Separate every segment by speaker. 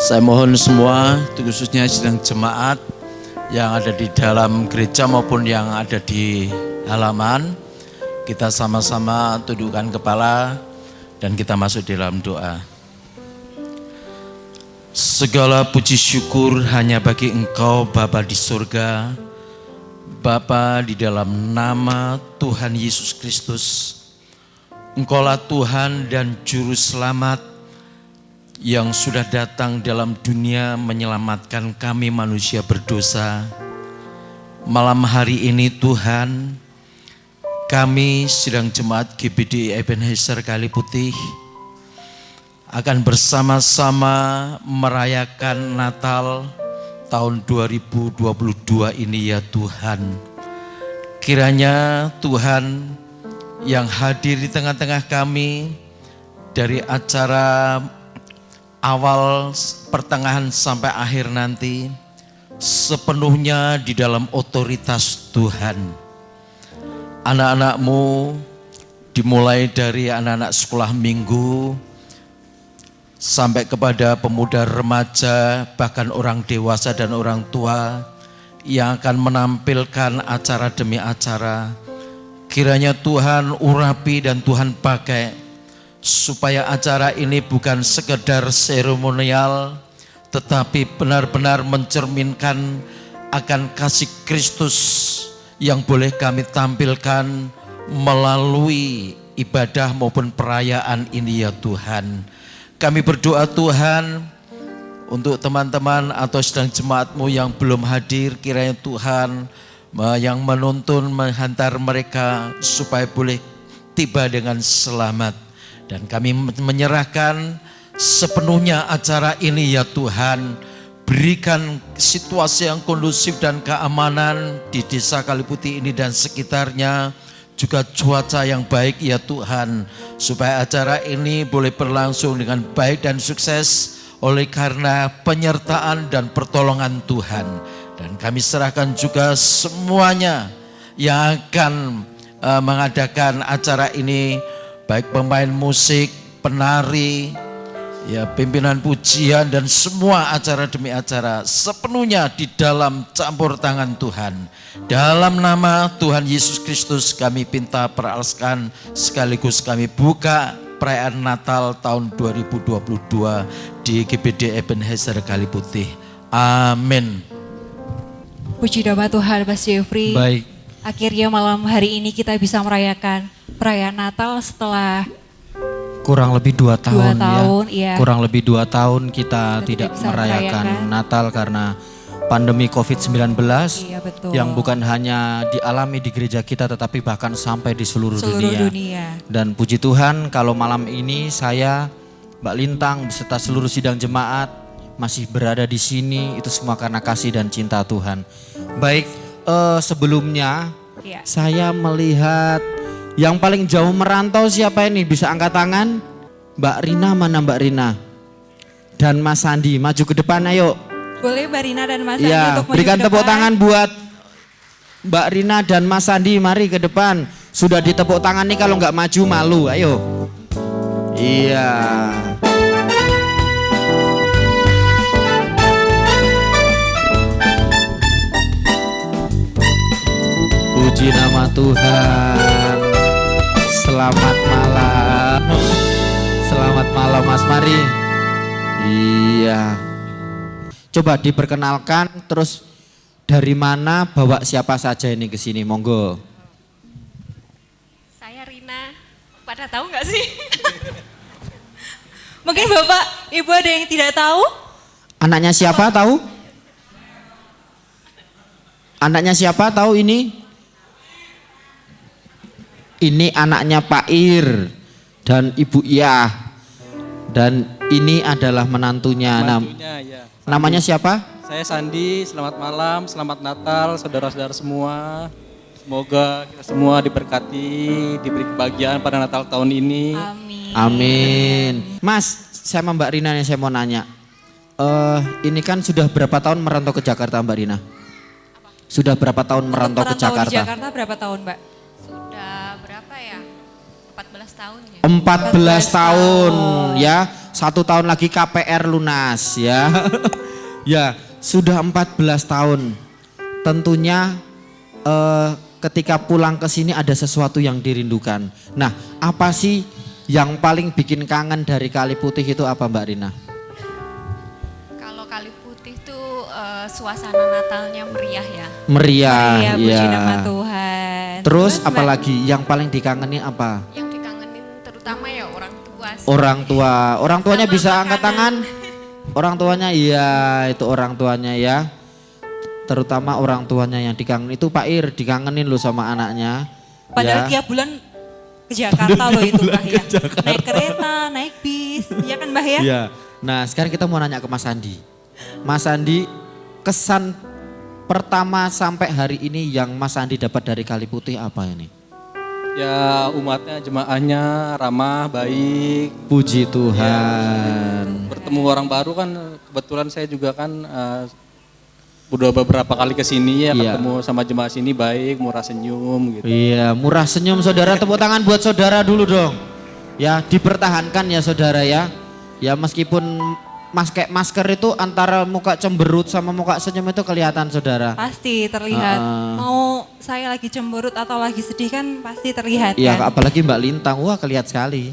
Speaker 1: Saya mohon semua, khususnya sedang jemaat yang ada di dalam gereja maupun yang ada di halaman, kita sama-sama tundukkan kepala dan kita masuk di dalam doa. Segala puji syukur hanya bagi Engkau Bapa di surga, Bapa di dalam nama Tuhan Yesus Kristus. Engkaulah Tuhan dan Juru Selamat yang sudah datang dalam dunia menyelamatkan kami manusia berdosa. Malam hari ini Tuhan, kami sidang jemaat GBD Ebenezer Kaliputih akan bersama-sama merayakan Natal tahun 2022 ini ya Tuhan. Kiranya Tuhan yang hadir di tengah-tengah kami dari acara awal, pertengahan sampai akhir nanti sepenuhnya di dalam otoritas Tuhan. Anak-anakmu dimulai dari anak-anak sekolah minggu sampai kepada pemuda remaja, bahkan orang dewasa dan orang tua yang akan menampilkan acara demi acara. Kiranya Tuhan urapi dan Tuhan pakai supaya acara ini bukan sekedar seremonial, tetapi benar-benar mencerminkan akan kasih Kristus yang boleh kami tampilkan melalui ibadah maupun perayaan ini ya Tuhan. Kami berdoa Tuhan untuk teman-teman atau sedang jemaat-Mu yang belum hadir, kiranya Tuhan yang menuntun menghantar mereka supaya boleh tiba dengan selamat. Dan kami menyerahkan sepenuhnya acara ini ya Tuhan. Berikan situasi yang kondusif dan keamanan di desa Kaliputih ini dan sekitarnya. Juga cuaca yang baik ya Tuhan. Supaya acara ini boleh berlangsung dengan baik dan sukses oleh karena penyertaan dan pertolongan Tuhan. Dan kami serahkan juga semuanya yang akan mengadakan acara ini, baik pemain musik, penari, ya pimpinan pujian dan semua acara demi acara sepenuhnya di dalam campur tangan Tuhan. Dalam nama Tuhan Yesus Kristus kami pinta peralaskan sekaligus kami buka perayaan Natal tahun 2022 di GBD Ebenezer Kaliputih. Amin.
Speaker 2: Puji nama Tuhan Mas Jeffrey.
Speaker 1: Baik.
Speaker 2: Akhirnya malam hari ini kita bisa merayakan perayaan Natal setelah
Speaker 3: kurang lebih 2 tahun,
Speaker 2: ya.
Speaker 3: Kurang lebih 2 tahun kita tidak merayakan Natal karena pandemi COVID-19 yang bukan hanya dialami di gereja kita tetapi bahkan sampai di seluruh dunia. Dan puji Tuhan kalau malam ini saya, Mbak Lintang beserta seluruh sidang jemaat masih berada di sini, itu semua karena kasih dan cinta Tuhan. Baik, sebelumnya saya melihat yang paling jauh merantau siapa ini? Bisa angkat tangan? Mbak Rina, mana Mbak Rina? Dan Mas Sandi, maju ke depan ayo.
Speaker 2: Boleh Mbak Rina dan Mas Sandi
Speaker 3: ya,
Speaker 2: untuk maju
Speaker 3: berikan
Speaker 2: ke
Speaker 3: tepuk
Speaker 2: depan.
Speaker 3: tangan buat Mbak Rina dan Mas Sandi, mari ke depan. Sudah ditepuk tangan nih, kalau nggak maju malu, ayo. Iya. Puji nama Tuhan. Selamat malam. Selamat malam Mas Mari. Iya. Coba diperkenalkan, terus dari mana, bawa siapa saja ini ke sini, monggo.
Speaker 2: Saya Rina. Pada tahu nggak sih? Mungkin Bapak, Ibu ada yang tidak tahu?
Speaker 3: Anaknya siapa tahu? Anaknya siapa tahu ini? Ini anaknya Pak Ir dan Ibu Iyah. Dan ini adalah menantunya.
Speaker 4: Ya.
Speaker 3: Namanya siapa?
Speaker 4: Saya Sandi, selamat malam, selamat Natal saudara-saudara semua. Semoga kita semua diberkati, diberi kebahagiaan pada Natal tahun ini.
Speaker 2: Amin.
Speaker 3: Amin. Mas, saya sama Mbak Rina nih, saya mau nanya. Ini kan sudah berapa tahun merantau ke Jakarta Mbak Rina? Sudah berapa tahun merantau ke Jakarta?
Speaker 2: Di Jakarta berapa tahun Mbak?
Speaker 5: Sudah berapa ya? 14 tahun ya.
Speaker 3: 14 tahun ya. 1 tahun lagi KPR lunas ya. Ya, sudah 14 tahun. Tentunya ketika pulang ke sini ada sesuatu yang dirindukan. Nah, apa sih yang paling bikin kangen dari Kali Putih itu apa Mbak Rina?
Speaker 5: Kalau Kali Putih tuh suasana Natalnya meriah ya.
Speaker 3: Meriah,
Speaker 2: puji
Speaker 3: ya.
Speaker 2: nama Tuhan.
Speaker 3: Terus apalagi yang paling dikangeni apa?
Speaker 5: Yang dikangenin terutama ya orang tua sih.
Speaker 3: Orang tua. Orang tuanya
Speaker 5: Sama
Speaker 3: bisa
Speaker 5: makanan.
Speaker 3: angkat tangan? Orang tuanya iya, itu orang tuanya ya. Terutama orang tuanya yang dikangenin. Itu Pak Ir dikangenin loh sama anaknya.
Speaker 2: Padahal
Speaker 3: ya.
Speaker 2: tiap bulan ke Jakarta loh itu Mbah ya. Naik kereta, naik bis, ya kan Mbah ya?
Speaker 3: Iya. Nah, sekarang kita mau nanya ke Mas Andi. Mas Andi, kesan pertama sampai hari ini yang Mas Andi dapat dari Kali Putih apa ini?
Speaker 4: Ya umatnya, jemaahnya ramah, baik.
Speaker 3: Puji Tuhan.
Speaker 4: Bertemu orang baru kan, kebetulan saya juga kan udah beberapa kali ke sini ya,
Speaker 3: Iya.
Speaker 4: ketemu sama jemaah sini baik, murah senyum gitu.
Speaker 3: Iya, murah senyum saudara. Tepuk tangan buat saudara dulu dong. Ya, dipertahankan ya saudara ya. Ya meskipun kayak masker itu antara muka cemberut sama muka senyum itu kelihatan saudara.
Speaker 2: Pasti terlihat. Mau saya lagi cemberut atau lagi sedih kan pasti terlihat
Speaker 3: Iya,
Speaker 2: kan.
Speaker 3: apalagi Mbak Lintang. Wah, kelihatan sekali.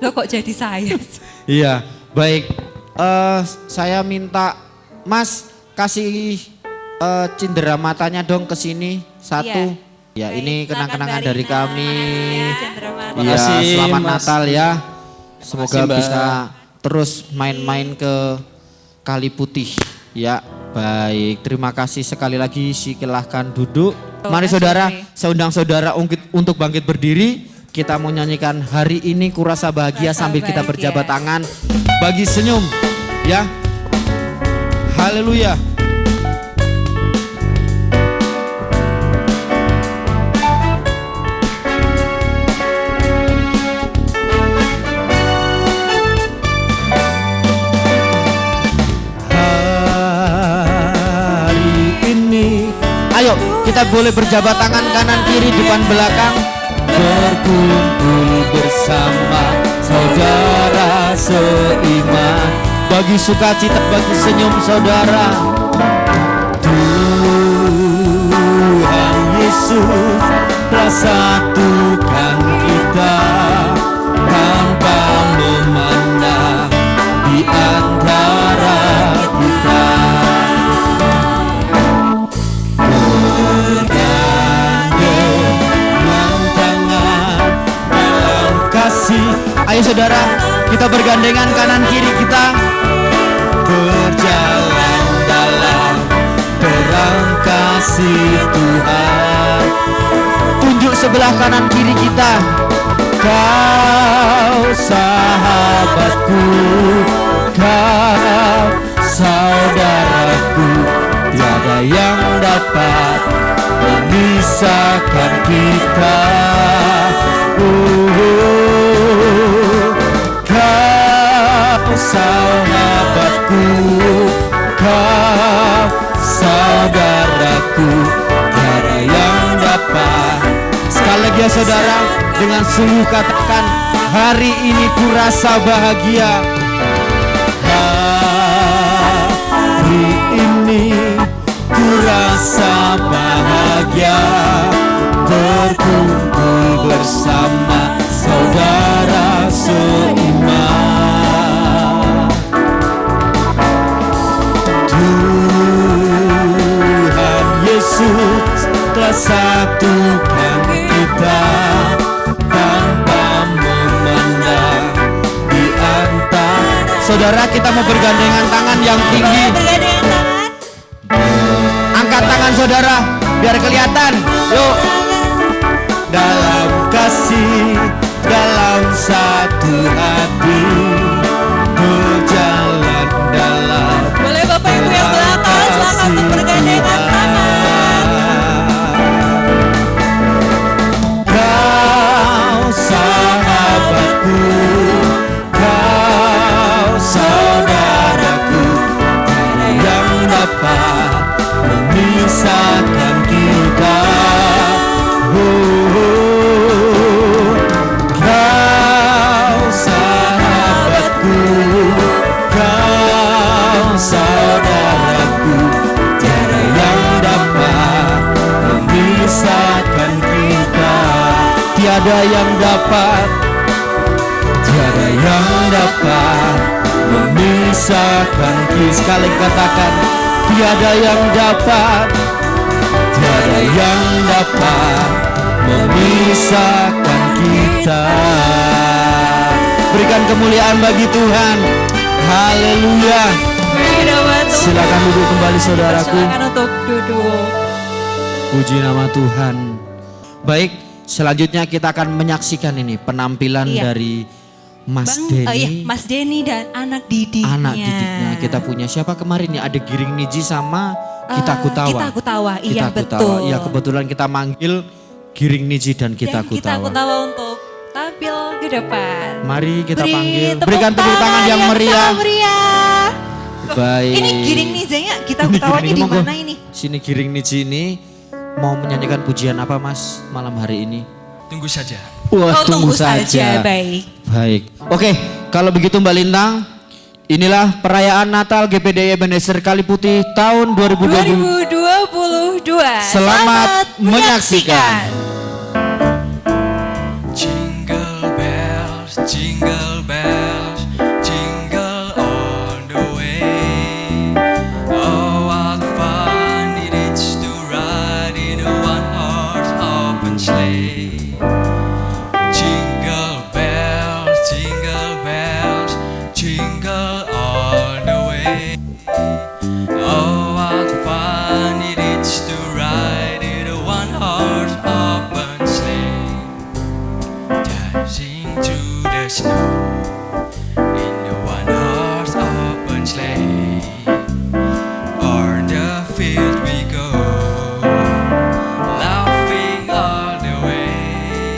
Speaker 2: Loh kok jadi saya?
Speaker 3: Iya, baik. Saya minta Mas kasih cindera matanya dong ke sini satu. Ya,
Speaker 2: Baik,
Speaker 3: ini
Speaker 2: silakan
Speaker 3: kenang-kenangan
Speaker 2: Mbak
Speaker 3: dari
Speaker 2: Rina.
Speaker 3: kami.
Speaker 2: Cendera mata.
Speaker 3: Iya,
Speaker 4: kasih,
Speaker 3: selamat
Speaker 4: Mas.
Speaker 3: Natal ya. Semoga
Speaker 4: kasih, Mbak.
Speaker 3: bisa terus main-main ke Kali Putih. Ya, baik. Terima kasih sekali lagi. Silahkan duduk. Mari saudara, saya undang saudara untuk bangkit berdiri. Kita mau nyanyikan Hari Ini Kurasa Bahagia
Speaker 2: Kurasa
Speaker 3: sambil kita
Speaker 2: Bahagia.
Speaker 3: berjabat tangan bagi senyum. Ya, haleluya. Hari ini, ayo kita boleh berjabat tangan kanan kiri depan belakang, berkumpul bersama saudara seiman, bagi sukacita bagi senyum saudara. Tuhan Yesus telah satukan kita tanpa memandang di antara kita. Bergandengan tangan dalam kasih. Ayo saudara, kita bergandengan kanan kiri kita. Berjalan dalam terang kasih Tuhan. Tunjuk sebelah kanan kiri kita. Kau sahabatku, kau saudaraku, tiada yang dapat memisahkan kita. Kau sahabatku, kau saudaraku, tiada yang dapat. Sekali lagi ya saudara, dengan sungguh katakan, hari ini ku rasa bahagia. Hari ini ku rasa bahagia, berkumpul bersama saudara seiman. Tuhan Yesus telah satukan kita tanpa memandang di antara. Saudara, kita mau bergandengan tangan yang tinggi. Angkat tangan saudara biar kelihatan. Yuk. Dalam kasih, dalam satu hati, berjalan dalam.
Speaker 2: Boleh Bapak Ibu yang belakang silakan untuk bergandengan tangan.
Speaker 3: Kau sahabatku, kau saudaraku, tiada yang dapat memisahkan kita. Kau dapat, tiada yang dapat memisahkan kita. Sekali katakan, tiada yang dapat, tiada yang dapat memisahkan kita. Berikan kemuliaan bagi Tuhan. Haleluya. Silakan duduk kembali saudaraku.
Speaker 2: Silakan untuk duduk.
Speaker 3: Puji nama Tuhan. Baik, selanjutnya kita akan menyaksikan ini penampilan dari Mas Denny.
Speaker 2: Mas Denny dan anak didiknya.
Speaker 3: Anak didiknya. Kita punya siapa kemarin ya? Ada Giring Niji sama Kita Kutawa.
Speaker 2: Kita Kutawa, iya
Speaker 3: Kita Kutawa.
Speaker 2: betul.
Speaker 3: Iya, kebetulan kita manggil Giring Niji dan Kita Kutawa.
Speaker 2: Kita Kutawa untuk tampil ke depan.
Speaker 3: Mari kita panggil.
Speaker 2: Tepuk
Speaker 3: Berikan tepuk tangan yang meriah.
Speaker 2: meriah.
Speaker 3: Baik.
Speaker 2: Ini Giring Nijanya, Kita Kutawanya di mana ini?
Speaker 3: Sini Giring Niji ini mau menyanyikan pujian apa Mas malam hari ini?
Speaker 6: Tunggu saja.
Speaker 3: Wah, tunggu saja.
Speaker 2: Baik.
Speaker 3: Baik. Oke, kalau begitu Mbak Lintang, inilah perayaan Natal GPDI Ebenezer Kaliputi tahun 2022.
Speaker 2: 2022.
Speaker 3: Selamat menyaksikan.
Speaker 6: Jingle bells, jingle bells, jingle all the way. Oh, what fun it is to ride in a one-horse open sleigh. Jingle bells, jingle all the way. Oh, what fun it is to ride in a one-horse open sleigh. Dancing through the snow in the one-horse open sleigh. O'er the field we go, laughing all the way.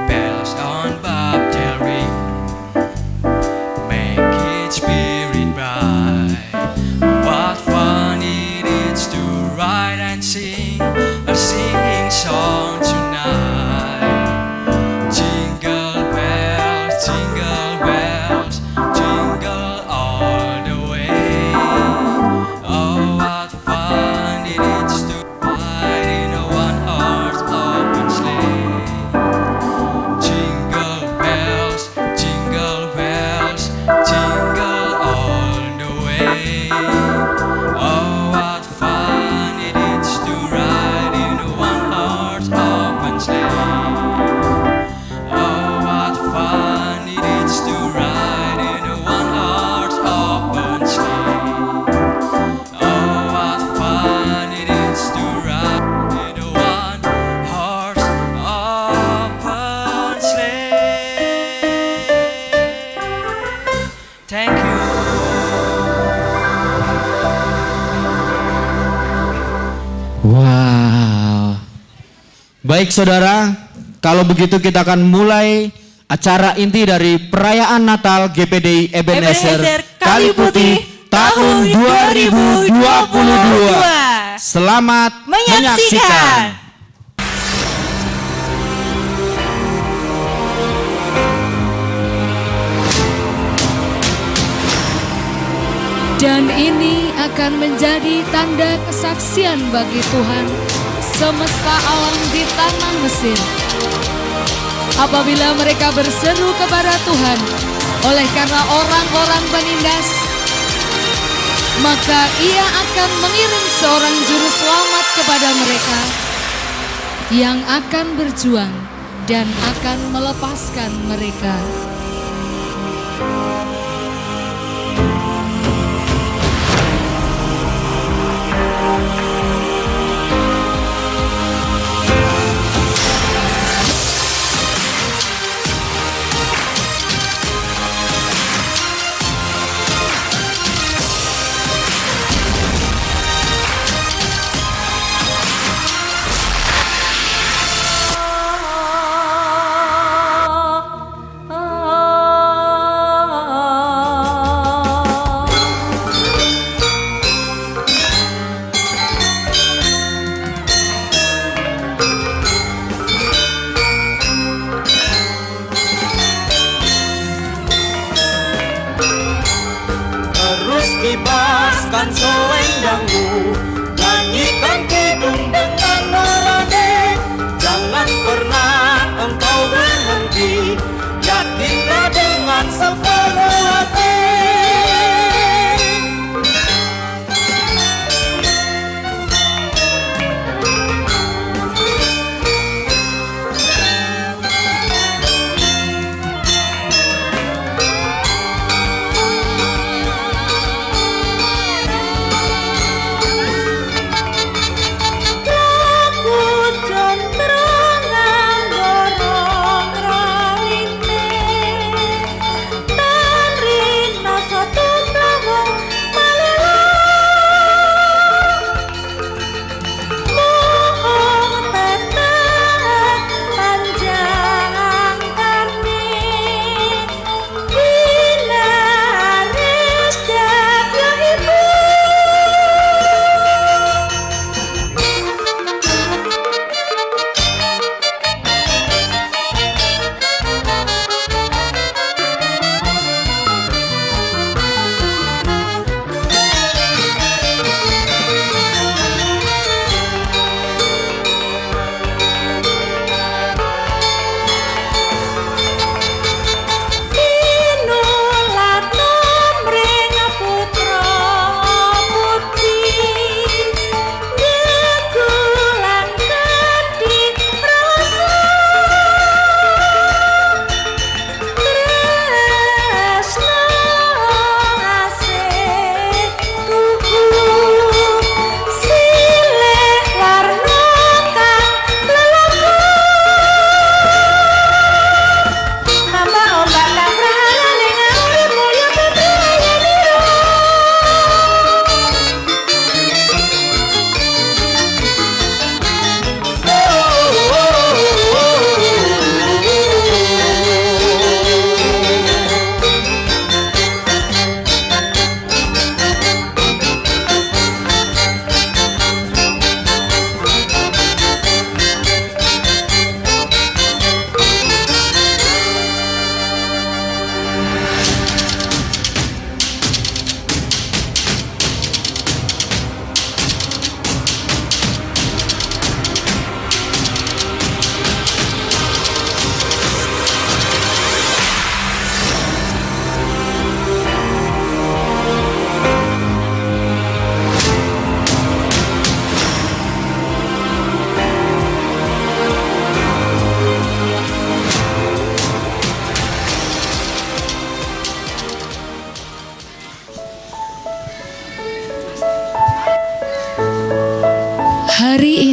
Speaker 6: Bells on bobtail ring, make each spirit bright. What fun it is to ride and sing a singing song tonight. Jingle bells, jingle all the way. Oh, what fun it is to ride in a one-horse open sleigh. Jingle bells, jingle all the way. Oh, what fun it is to ride in a one-horse open sleigh. Oh, what fun it is to ride in a one-horse open sleigh. Oh, what fun it is to ride in a one-horse open sleigh. Thank you.
Speaker 3: Wow. Baik saudara, kalau begitu kita akan mulai acara inti dari perayaan Natal GPDI Ebenezer Kaliputi tahun 2022. Selamat menyaksikan.
Speaker 7: Dan ini akan menjadi tanda kesaksian bagi Tuhan semesta alam di tanah Mesir. Apabila mereka berseru kepada Tuhan oleh karena orang-orang penindas, maka Ia akan mengirim seorang juru selamat kepada mereka yang akan berjuang dan akan melepaskan mereka.
Speaker 8: Kibaskan selendangmu, nyanyikan kidung dengan nurani. Jangan pernah engkau berhenti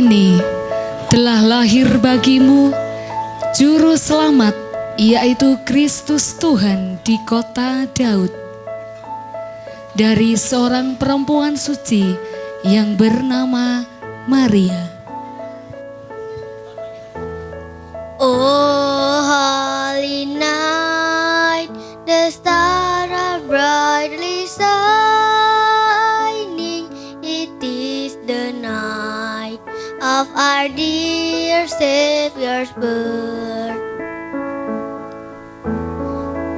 Speaker 7: ini telah lahir bagimu Juru Selamat, yaitu Kristus Tuhan di kota Daud. Dari seorang perempuan suci yang bernama Maria.
Speaker 9: Oh, holy night, the stars are brightly shining. It is the night of our dear Savior's birth.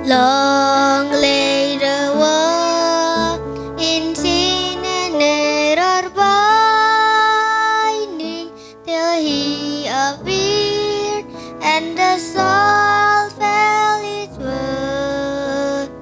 Speaker 9: Long lay the world in sin and error binding, till He appeared and the soul felt its worth.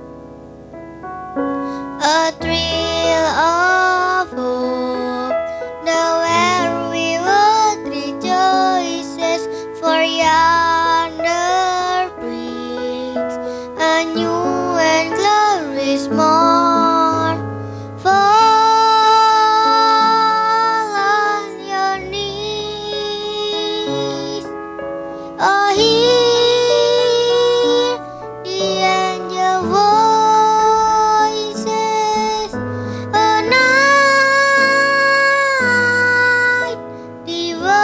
Speaker 9: A thrill of hope, the weary world rejoices, for yonder breaks a new and glorious morn. Fall on your knees, oh, hear the angel voices. Oh, night divine,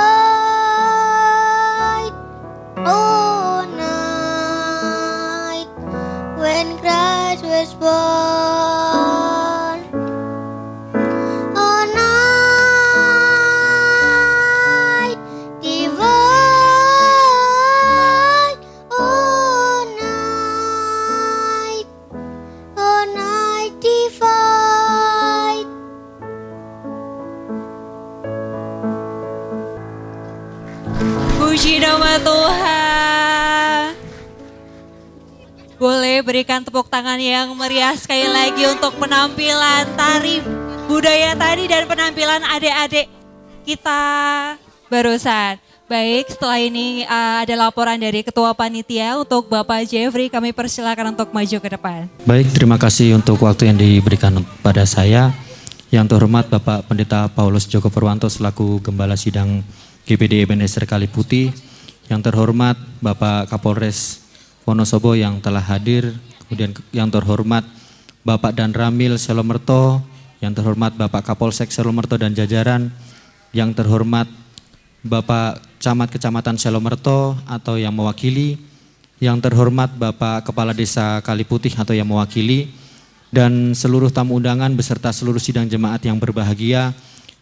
Speaker 9: oh, night when Christ was born. Oh, night divine, oh, night divine.
Speaker 2: Puji nama Tuhan. Boleh berikan tepuk tangan yang meriah sekali lagi untuk penampilan tari budaya tadi dan penampilan adik-adik kita barusan. Baik, setelah ini ada laporan dari Ketua Panitia untuk Bapak Jeffrey. Kami persilakan untuk maju ke depan.
Speaker 3: Baik, terima kasih untuk waktu yang diberikan pada saya. Yang terhormat Bapak Pendeta Paulus Joko Purwanto selaku Gembala Sidang GPD Ebenezer Kaliputi. Yang terhormat Bapak Kapolres Wonosobo yang telah hadir. Kemudian yang terhormat Bapak Dan Ramil Selomerto. Yang terhormat Bapak Kapolsek Selomerto dan jajaran. Yang terhormat Bapak Camat Kecamatan Selomerto atau yang mewakili. Yang terhormat Bapak Kepala Desa Kaliputih atau yang mewakili. Dan seluruh tamu undangan beserta seluruh sidang jemaat yang berbahagia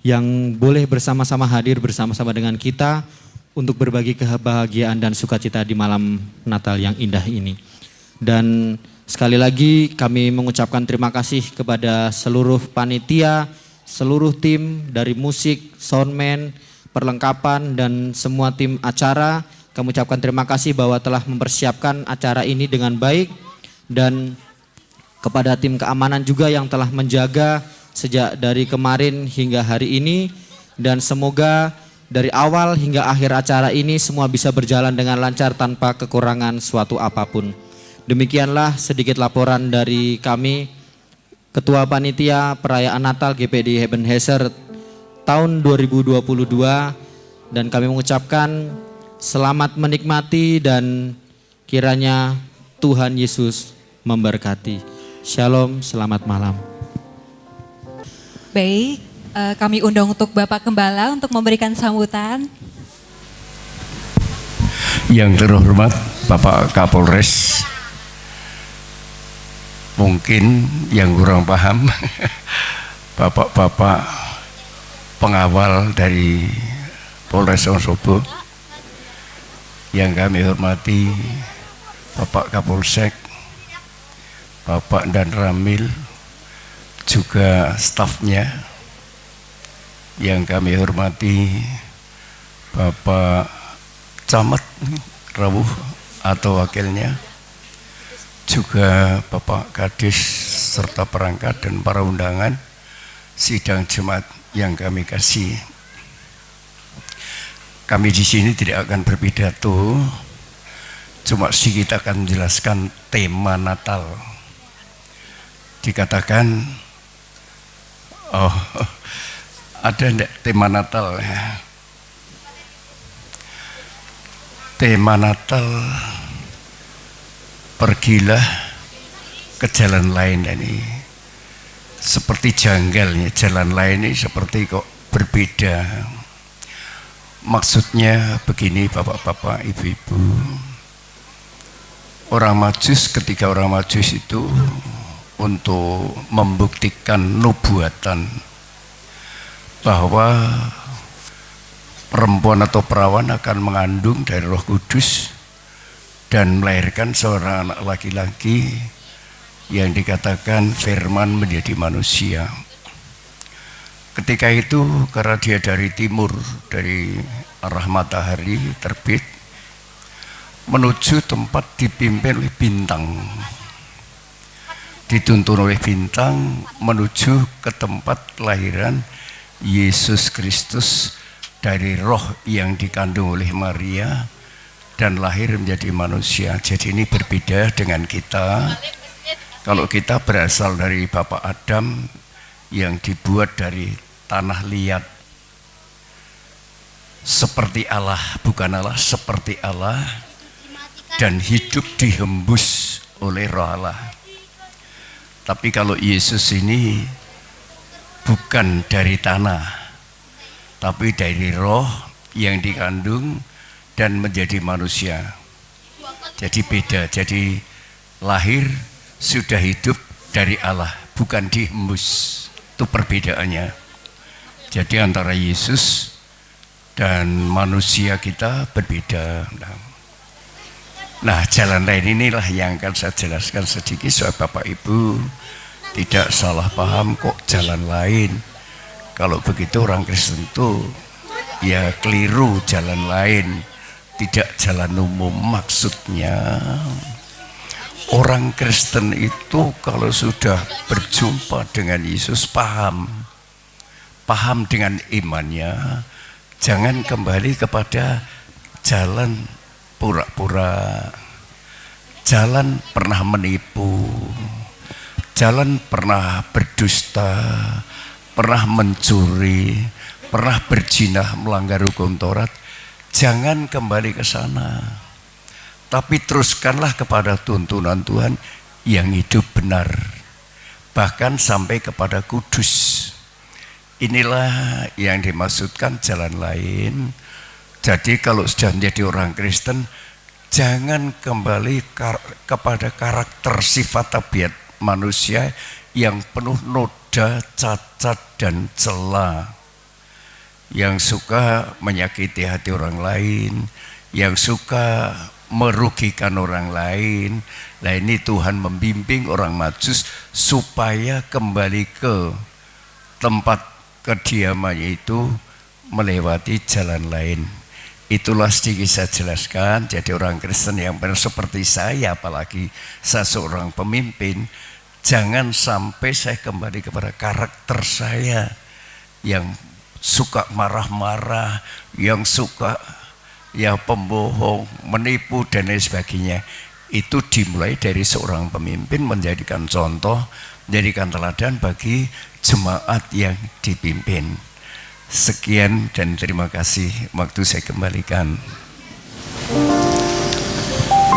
Speaker 3: yang boleh bersama-sama hadir bersama-sama dengan kita untuk berbagi kebahagiaan dan sukacita di malam Natal yang indah ini. Dan sekali lagi kami mengucapkan terima kasih kepada seluruh panitia, seluruh tim dari musik, soundman, perlengkapan dan semua tim acara. Kami ucapkan terima kasih bahwa telah mempersiapkan acara ini dengan baik, dan kepada tim keamanan juga yang telah menjaga sejak dari kemarin hingga hari ini, dan semoga dari awal hingga akhir acara ini semua bisa berjalan dengan lancar tanpa kekurangan suatu apapun. Demikianlah sedikit laporan dari kami, Ketua Panitia Perayaan Natal GPD Ebenezer tahun 2022, dan kami mengucapkan selamat menikmati dan kiranya Tuhan Yesus memberkati. Shalom, selamat malam.
Speaker 2: Baik, kami undang untuk Bapak Gembala untuk memberikan sambutan.
Speaker 10: Yang terhormat Bapak Kapolres, mungkin yang kurang paham, Bapak-bapak pengawal dari Polres Wonosobo, yang kami hormati Bapak Kapolsek, Bapak Dan Ramil, juga stafnya, yang kami hormati Bapak Camat Rawuh atau wakilnya, juga Bapak Kadis serta perangkat dan para undangan sidang jemaat yang kami kasih. Kami di sini tidak akan berpidato, cuma sedikit akan menjelaskan tema Natal. Dikatakan, oh, ada enggak tema Natal? tema Natal pergilah ke jalan lain ini seperti janggalnya jalan lain ini seperti kok berbeda. Maksudnya begini bapak-bapak, ibu-ibu, orang Majus ketika orang Majus itu untuk membuktikan nubuatan bahwa perempuan atau perawan akan mengandung dari Roh Kudus dan melahirkan seorang anak laki-laki yang dikatakan firman menjadi manusia. Ketika itu karena dia dari timur, dari arah matahari terbit menuju tempat dipimpin oleh bintang, dituntun oleh bintang menuju ke tempat kelahiran Yesus Kristus dari roh yang dikandung oleh Maria dan lahir menjadi manusia. Jadi ini berbeda dengan kita. Kalau kita berasal dari Bapak Adam yang dibuat dari tanah liat, seperti Allah, bukan Allah, seperti Allah, dan hidup dihembus oleh roh Allah. Tapi kalau Yesus ini bukan dari tanah, tapi dari roh yang dikandung dan menjadi manusia. Jadi beda, jadi lahir sudah hidup dari Allah, bukan dihembus. Itu perbedaannya. Jadi antara Yesus dan manusia kita berbeda. Nah, jalan lain inilah yang akan saya jelaskan sedikit supaya Bapak Ibu tidak salah paham kok jalan lain. Kalau begitu orang Kristen itu ya keliru jalan lain, tidak jalan umum. Maksudnya orang Kristen itu kalau sudah berjumpa dengan Yesus paham dengan imannya, jangan kembali kepada jalan pura-pura, jalan pernah menipu, jalan pernah berdusta, pernah mencuri, pernah berzina, melanggar hukum Taurat. Jangan kembali ke sana. Tapi teruskanlah kepada tuntunan Tuhan yang hidup benar, bahkan sampai kepada kudus. Inilah yang dimaksudkan jalan lain. Jadi kalau sudah menjadi orang Kristen, jangan kembali kepada karakter sifat tabiat manusia yang penuh noda, cacat, dan cela, yang suka menyakiti hati orang lain, yang suka merugikan orang lain. Nah, ini Tuhan membimbing orang Majus supaya kembali ke tempat kediamannya itu melewati jalan lain. Itulah sedikit saya jelaskan. Jadi orang Kristen yang benar seperti saya, apalagi saya seorang pemimpin, jangan sampai saya kembali kepada karakter saya yang suka marah-marah, yang suka ya pembohong, menipu dan lain sebagainya. Itu dimulai dari seorang pemimpin menjadikan contoh, menjadikan teladan bagi jemaat yang dipimpin. Sekian dan terima kasih. Waktu saya kembalikan.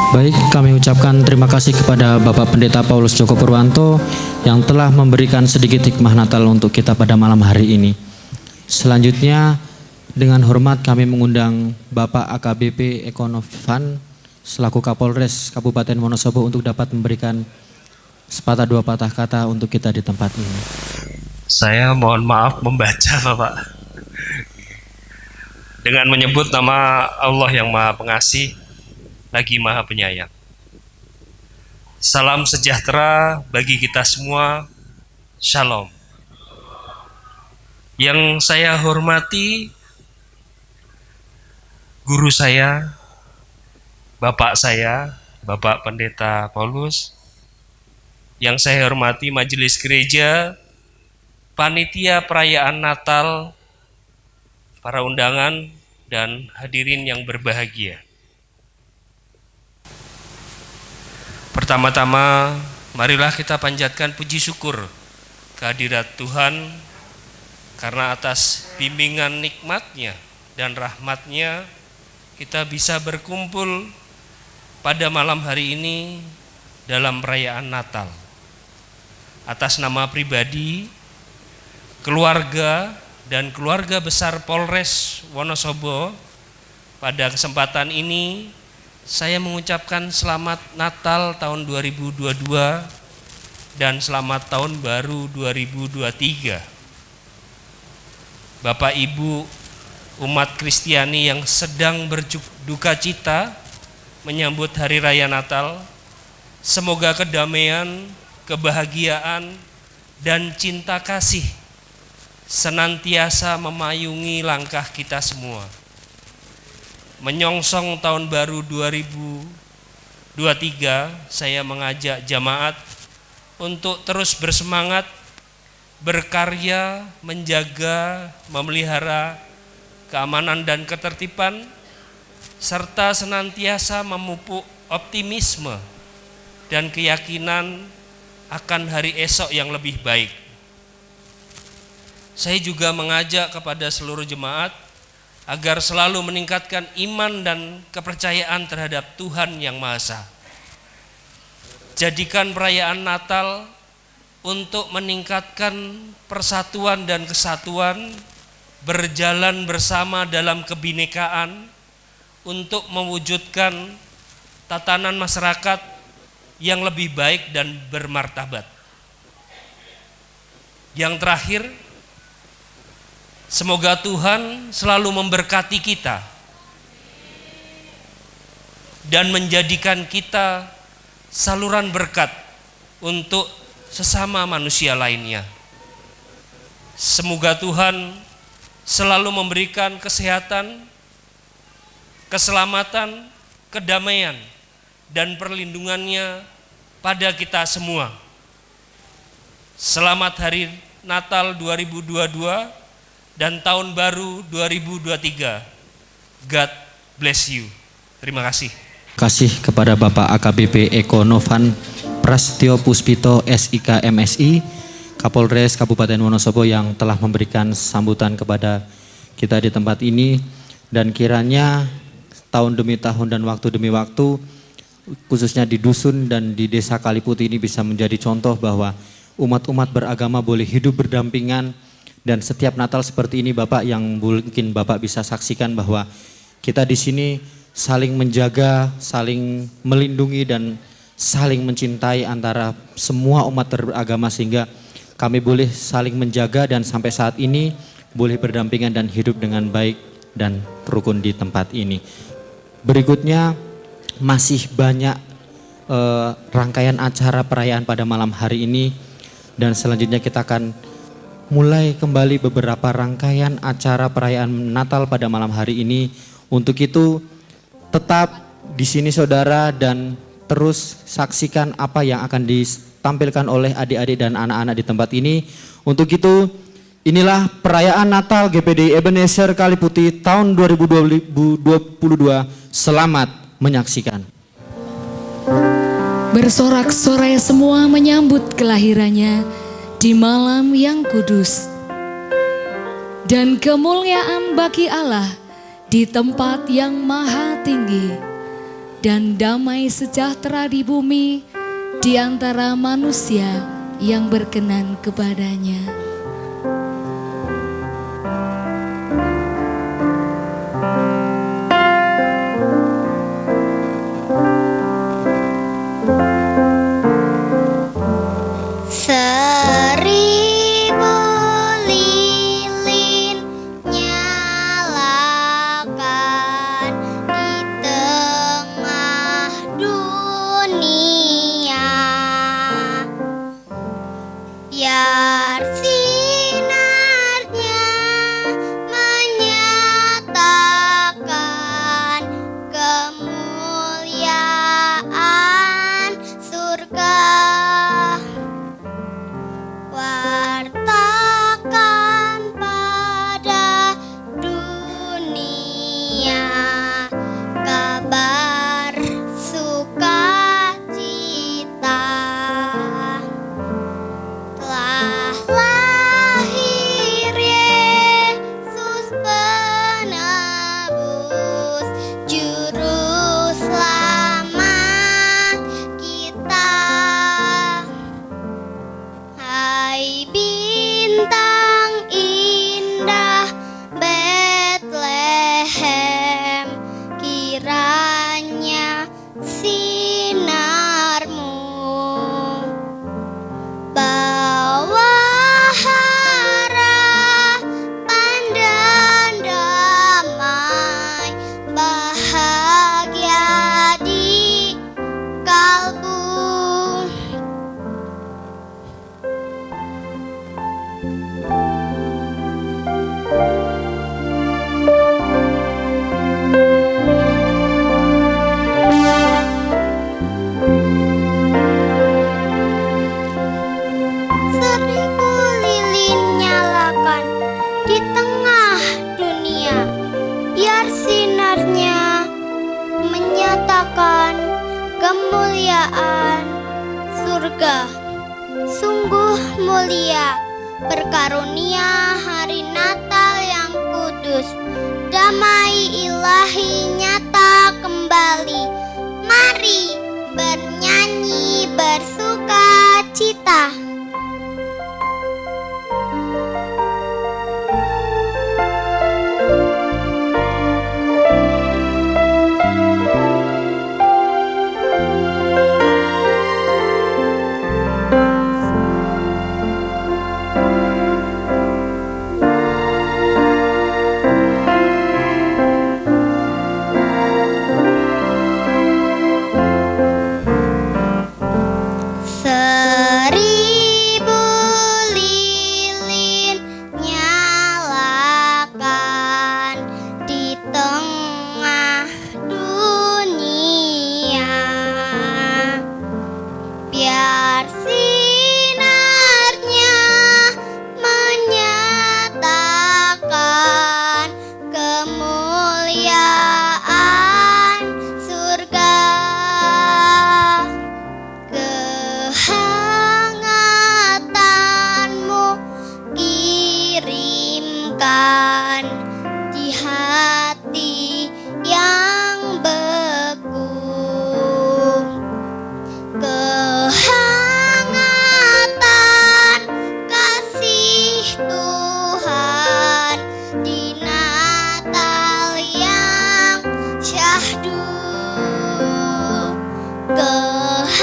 Speaker 3: Baik, kami ucapkan terima kasih kepada Bapak Pendeta Paulus Joko Purwanto yang telah memberikan sedikit hikmah Natal untuk kita pada malam hari ini. Selanjutnya dengan hormat kami mengundang Bapak AKBP Eko Novan selaku Kapolres Kabupaten Wonosobo untuk dapat memberikan sepatah dua patah kata untuk kita di tempat ini.
Speaker 11: Saya mohon maaf membaca Bapak dengan menyebut nama Allah yang Maha Pengasih lagi Maha Penyayang. Salam sejahtera bagi kita semua. Shalom. Yang saya hormati guru saya, bapak saya, Bapak Pendeta Paulus. Yang saya hormati majelis gereja, panitia perayaan Natal, para undangan dan hadirin yang berbahagia. Pertama-tama, marilah kita panjatkan puji syukur kehadirat Tuhan karena atas bimbingan nikmat-Nya dan rahmat-Nya kita bisa berkumpul pada malam hari ini dalam perayaan Natal. Atas nama pribadi, keluarga, dan keluarga besar Polres Wonosobo, pada kesempatan ini saya mengucapkan selamat Natal tahun 2022 dan selamat tahun baru 2023. Bapak Ibu umat Kristiani yang sedang berduka cita menyambut hari raya Natal, semoga kedamaian, kebahagiaan, dan cinta kasih senantiasa memayungi langkah kita semua. Menyongsong tahun baru 2023, saya mengajak jamaat untuk terus bersemangat, berkarya, menjaga, memelihara keamanan dan ketertiban, serta senantiasa memupuk optimisme dan keyakinan akan hari esok yang lebih baik. Saya juga mengajak kepada seluruh jemaat agar selalu meningkatkan iman dan kepercayaan terhadap Tuhan Yang Maha Esa. Jadikan perayaan Natal untuk meningkatkan persatuan dan kesatuan, berjalan bersama dalam kebinekaan untuk mewujudkan tatanan masyarakat yang lebih baik dan bermartabat. Yang terakhir, semoga Tuhan selalu memberkati kita dan menjadikan kita saluran berkat untuk sesama manusia lainnya. Semoga Tuhan selalu memberikan kesehatan, keselamatan, kedamaian, dan perlindungannya pada kita semua. Selamat Hari Natal 2022 dan Tahun Baru 2023. God bless you. Terima kasih.
Speaker 3: Kasih kepada Bapak AKBP Eko Novan Prastyo Puspito SIK MSI, Kapolres Kabupaten Wonosobo yang telah memberikan sambutan kepada kita di tempat ini, dan kiranya tahun demi tahun dan waktu demi waktu, khususnya di dusun dan di desa Kaliputih ini bisa menjadi contoh bahwa umat-umat beragama boleh hidup berdampingan. Dan setiap Natal seperti ini Bapak, yang mungkin Bapak bisa saksikan bahwa kita di sini saling menjaga, saling melindungi, dan saling mencintai antara semua umat beragama, sehingga kami boleh saling menjaga dan sampai saat ini boleh berdampingan dan hidup dengan baik dan rukun di tempat ini. Berikutnya masih banyak rangkaian acara perayaan pada malam hari ini, dan selanjutnya kita akan mulai kembali beberapa rangkaian acara perayaan Natal pada malam hari ini. Untuk itu tetap di sini saudara dan terus saksikan apa yang akan ditampilkan oleh adik-adik dan anak-anak di tempat ini. Untuk itu inilah perayaan Natal GPDI Ebenezer Kaliputih tahun 2022. Selamat menyaksikan.
Speaker 7: Bersorak-sorai semua menyambut kelahirannya di malam yang kudus. Dan kemuliaan bagi Allah di tempat yang maha tinggi, dan damai sejahtera di bumi di antara manusia yang berkenan kepadanya.
Speaker 9: Telah Seribu lilin nyalakan di tengah dunia, biar sinarnya menyatakan kemuliaan surga. Sungguh mulia, berkarunia hari Natal yang kudus. Damai ilahi nyata kembali. Mari bernyanyi bersuka cita. Seribu lilin nyalakan di tengah dunia, biar sinarnya menyatakan kemuliaan surga. Kehangatanmu kirimkan di hati yang beku. Kehangatan kasih Tuhan di Natal yang syahdu. Kehangatan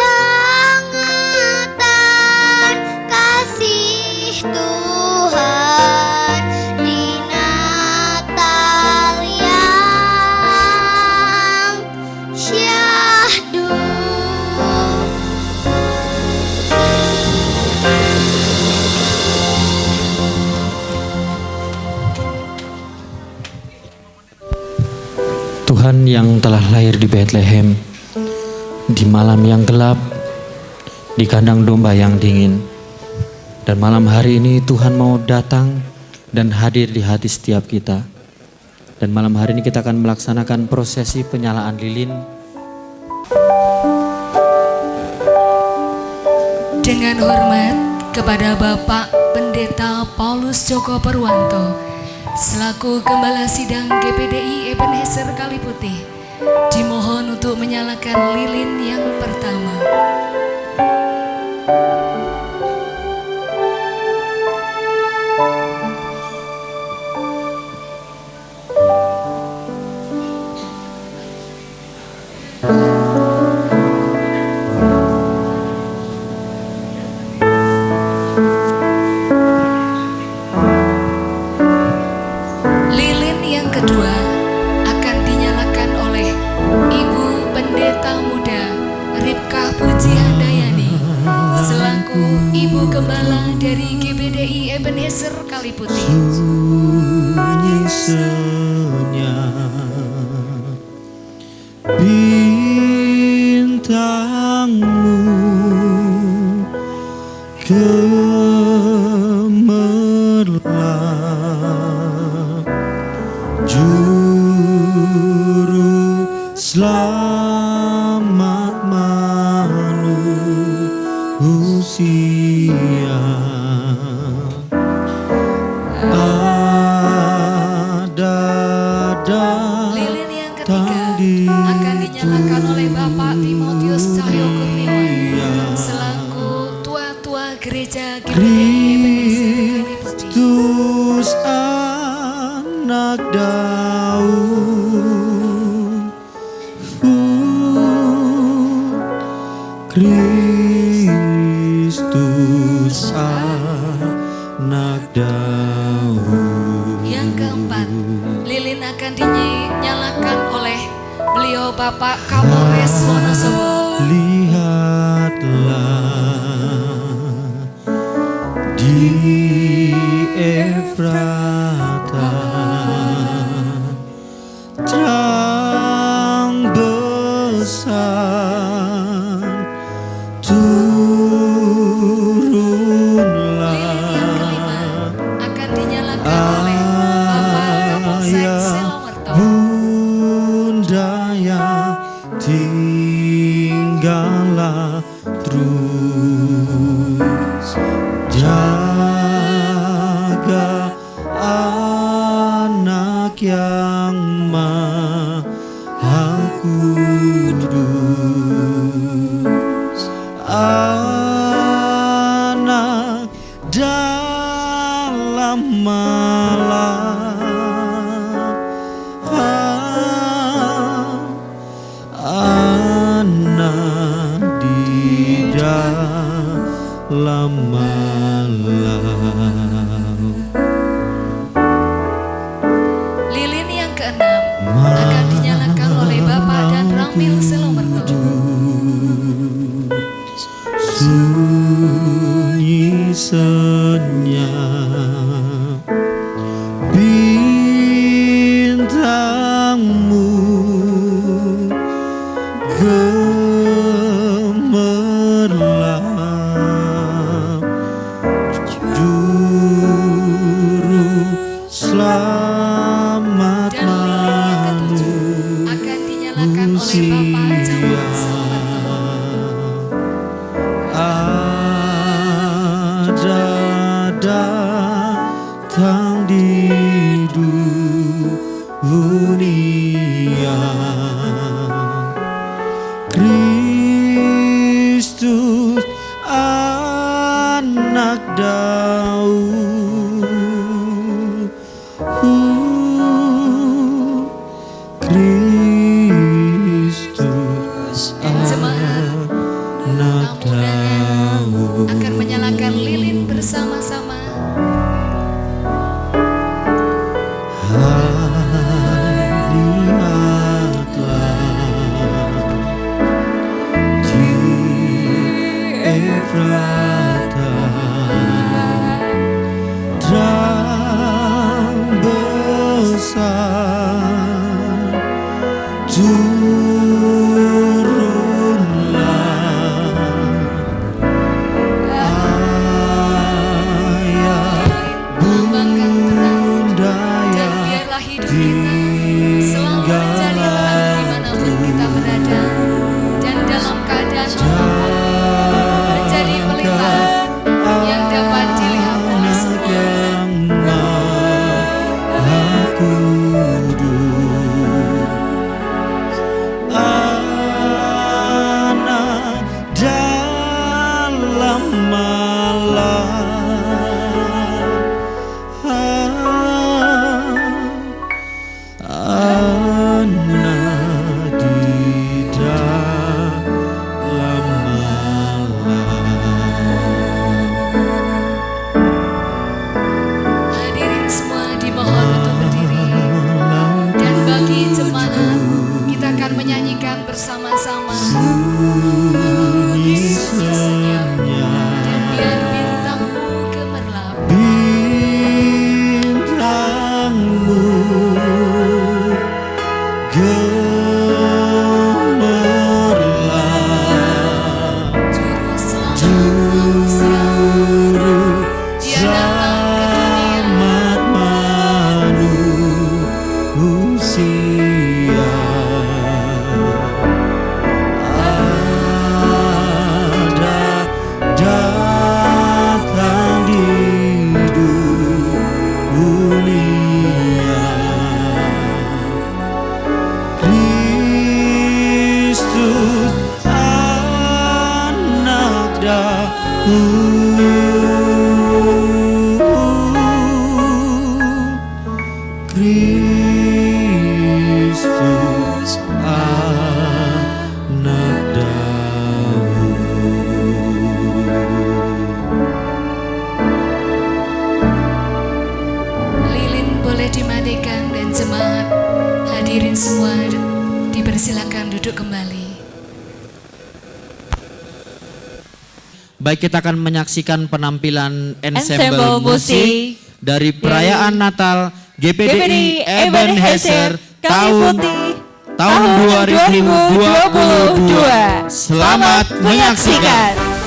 Speaker 9: kasih Tuhan di Natal yang syahdu.
Speaker 3: Tuhan yang telah lahir di Bethlehem, di malam yang gelap, di kandang domba yang dingin. Dan malam hari ini Tuhan mau datang dan hadir di hati setiap kita. Dan malam hari ini kita akan melaksanakan prosesi penyalaan lilin.
Speaker 7: Dengan hormat kepada Bapak Pendeta Paulus Joko Perwanto, selaku Gembala Sidang GPDI Ebenezer Kaliputih, dimohon untuk menyalakan lilin yang pertama. Lilin yang kedua akan dinyalakan oleh Ibu Pendeta Muda Ripka Puji Handayani selaku Ibu Gembala dari GBDI Ebenezer Kaliputih.
Speaker 3: Sunyi senyap bintangmu gemerlap, juru selamat manusia.
Speaker 7: Lilin yang ketiga akan dinyalakan oleh Bapak Timotius Cahyo Kurniawan selaku tua-tua gereja GBDI Ebenezer Kaliputih.
Speaker 3: Kristus anak Daud, Kristus anak Daud.
Speaker 7: Yang keempat, lilin akan dinyalakan oleh beliau Bapak Kapolres Wonosobo.
Speaker 3: Lihatlah di di Efrata terang besar turunlah.
Speaker 7: Akan dinyalakan oleh Bapak Kapolsek Selomerto.
Speaker 3: Bunda yang tinggallah terus jaga anak yang maha kudus, anak dalam malam, anak di dalam malam.
Speaker 7: Lilin yang keenam akan dinyalakan oleh Bapak dan Ramil Selomerto.
Speaker 3: Sunyi senyap bintangmu gemerlap, juru selamat
Speaker 7: Dan lilin yang ketujuh akan dinyalakan oleh Bapak Camat Selomerto.
Speaker 3: ada datang di dunia Kristus anak Daud, Kristus
Speaker 7: Dan jemaat
Speaker 3: anak Daud.
Speaker 7: akan menyalakan lilin bersama-sama.
Speaker 3: Lihatlah di Efrata terang besar turunlah. Ayah
Speaker 7: Melambangkan terang,
Speaker 3: Bunda
Speaker 7: dan
Speaker 3: yang
Speaker 7: biarlah hidup kita selalu menjadi terang dimanapun kita berada, dan dalam keadaan apapun menjadi pelita yang dapat dilihat oleh semua.
Speaker 3: yang maha kudus, anak dalam malam, anak di dalam malam.
Speaker 7: Hadirin semua dimohon untuk berdiri, dan bagi jemaat kita akan menyanyikan bersama-sama
Speaker 3: Sunyi
Speaker 7: senyap
Speaker 3: senyap
Speaker 7: dan biar bintangmu gemerlap.
Speaker 3: bintangmu gemerlap,
Speaker 7: Juru selamat
Speaker 3: juru
Speaker 7: Dia datang ke dunia.
Speaker 3: selamat manusia. Ada datang di dunia Kristus anak Daud, Kristus anak Daud.
Speaker 7: Lilin boleh dimatikan dan jemaat hadirin semua dipersilakan duduk kembali.
Speaker 3: Baik, kita akan menyaksikan penampilan
Speaker 2: Ensemble
Speaker 3: ensemble musik dari perayaan Natal GPDI Ebenezer tahun 2022. Selamat menyaksikan.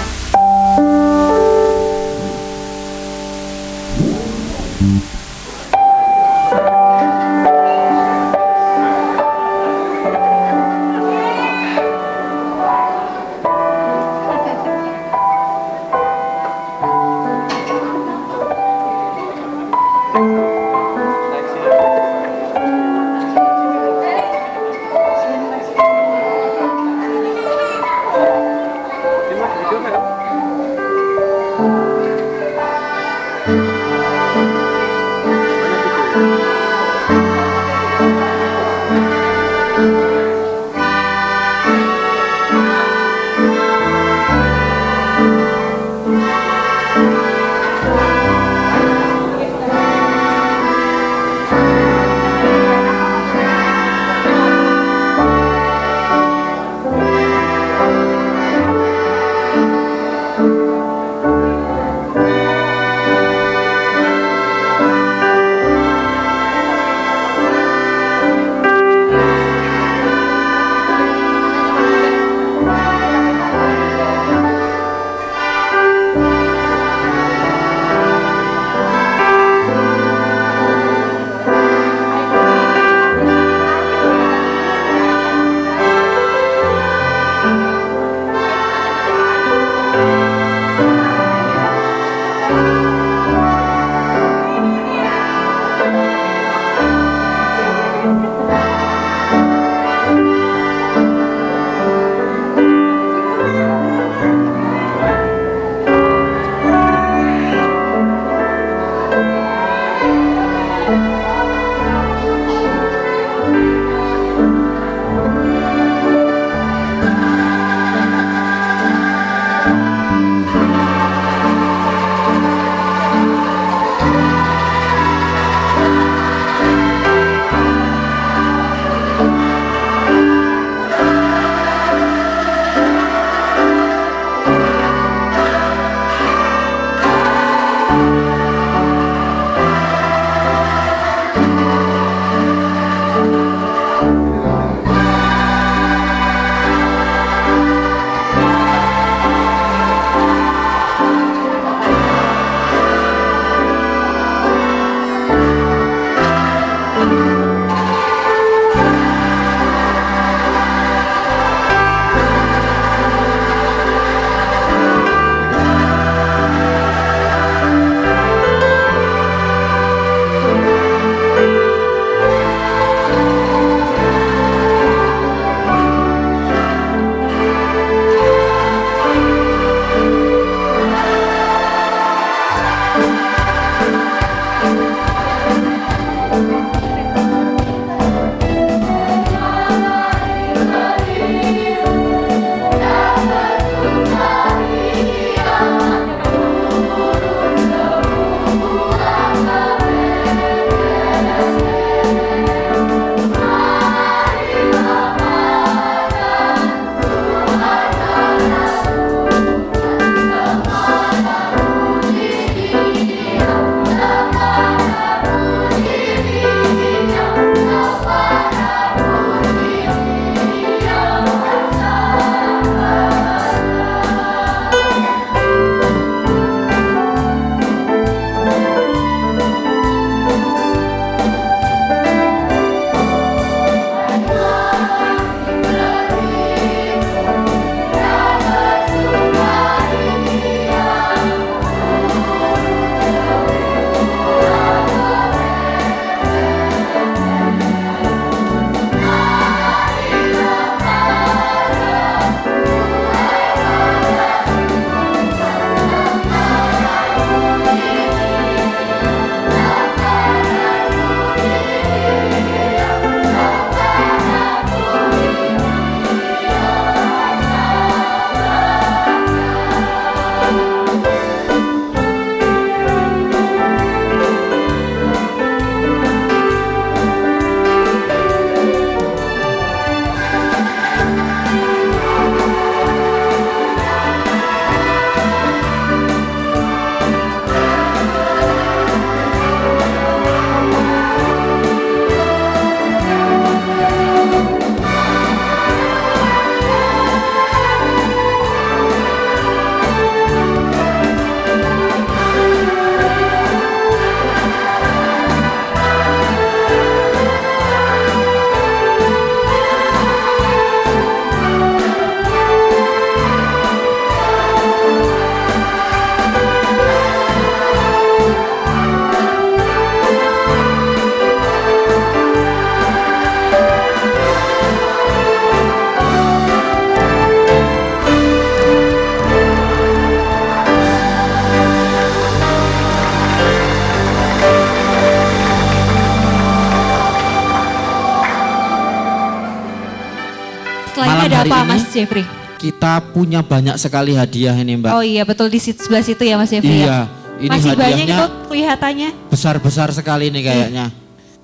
Speaker 2: ada
Speaker 3: hari
Speaker 2: apa
Speaker 3: ini
Speaker 2: Mas Jeffrey?
Speaker 3: kita punya banyak sekali hadiah ini Mbak.
Speaker 2: Oh iya betul di sebelah situ ya Mas Jeffrey.
Speaker 3: Iya, ini
Speaker 2: masih banyak
Speaker 3: hadiahnya
Speaker 2: itu kelihatannya.
Speaker 3: besar-besar sekali nih kayaknya.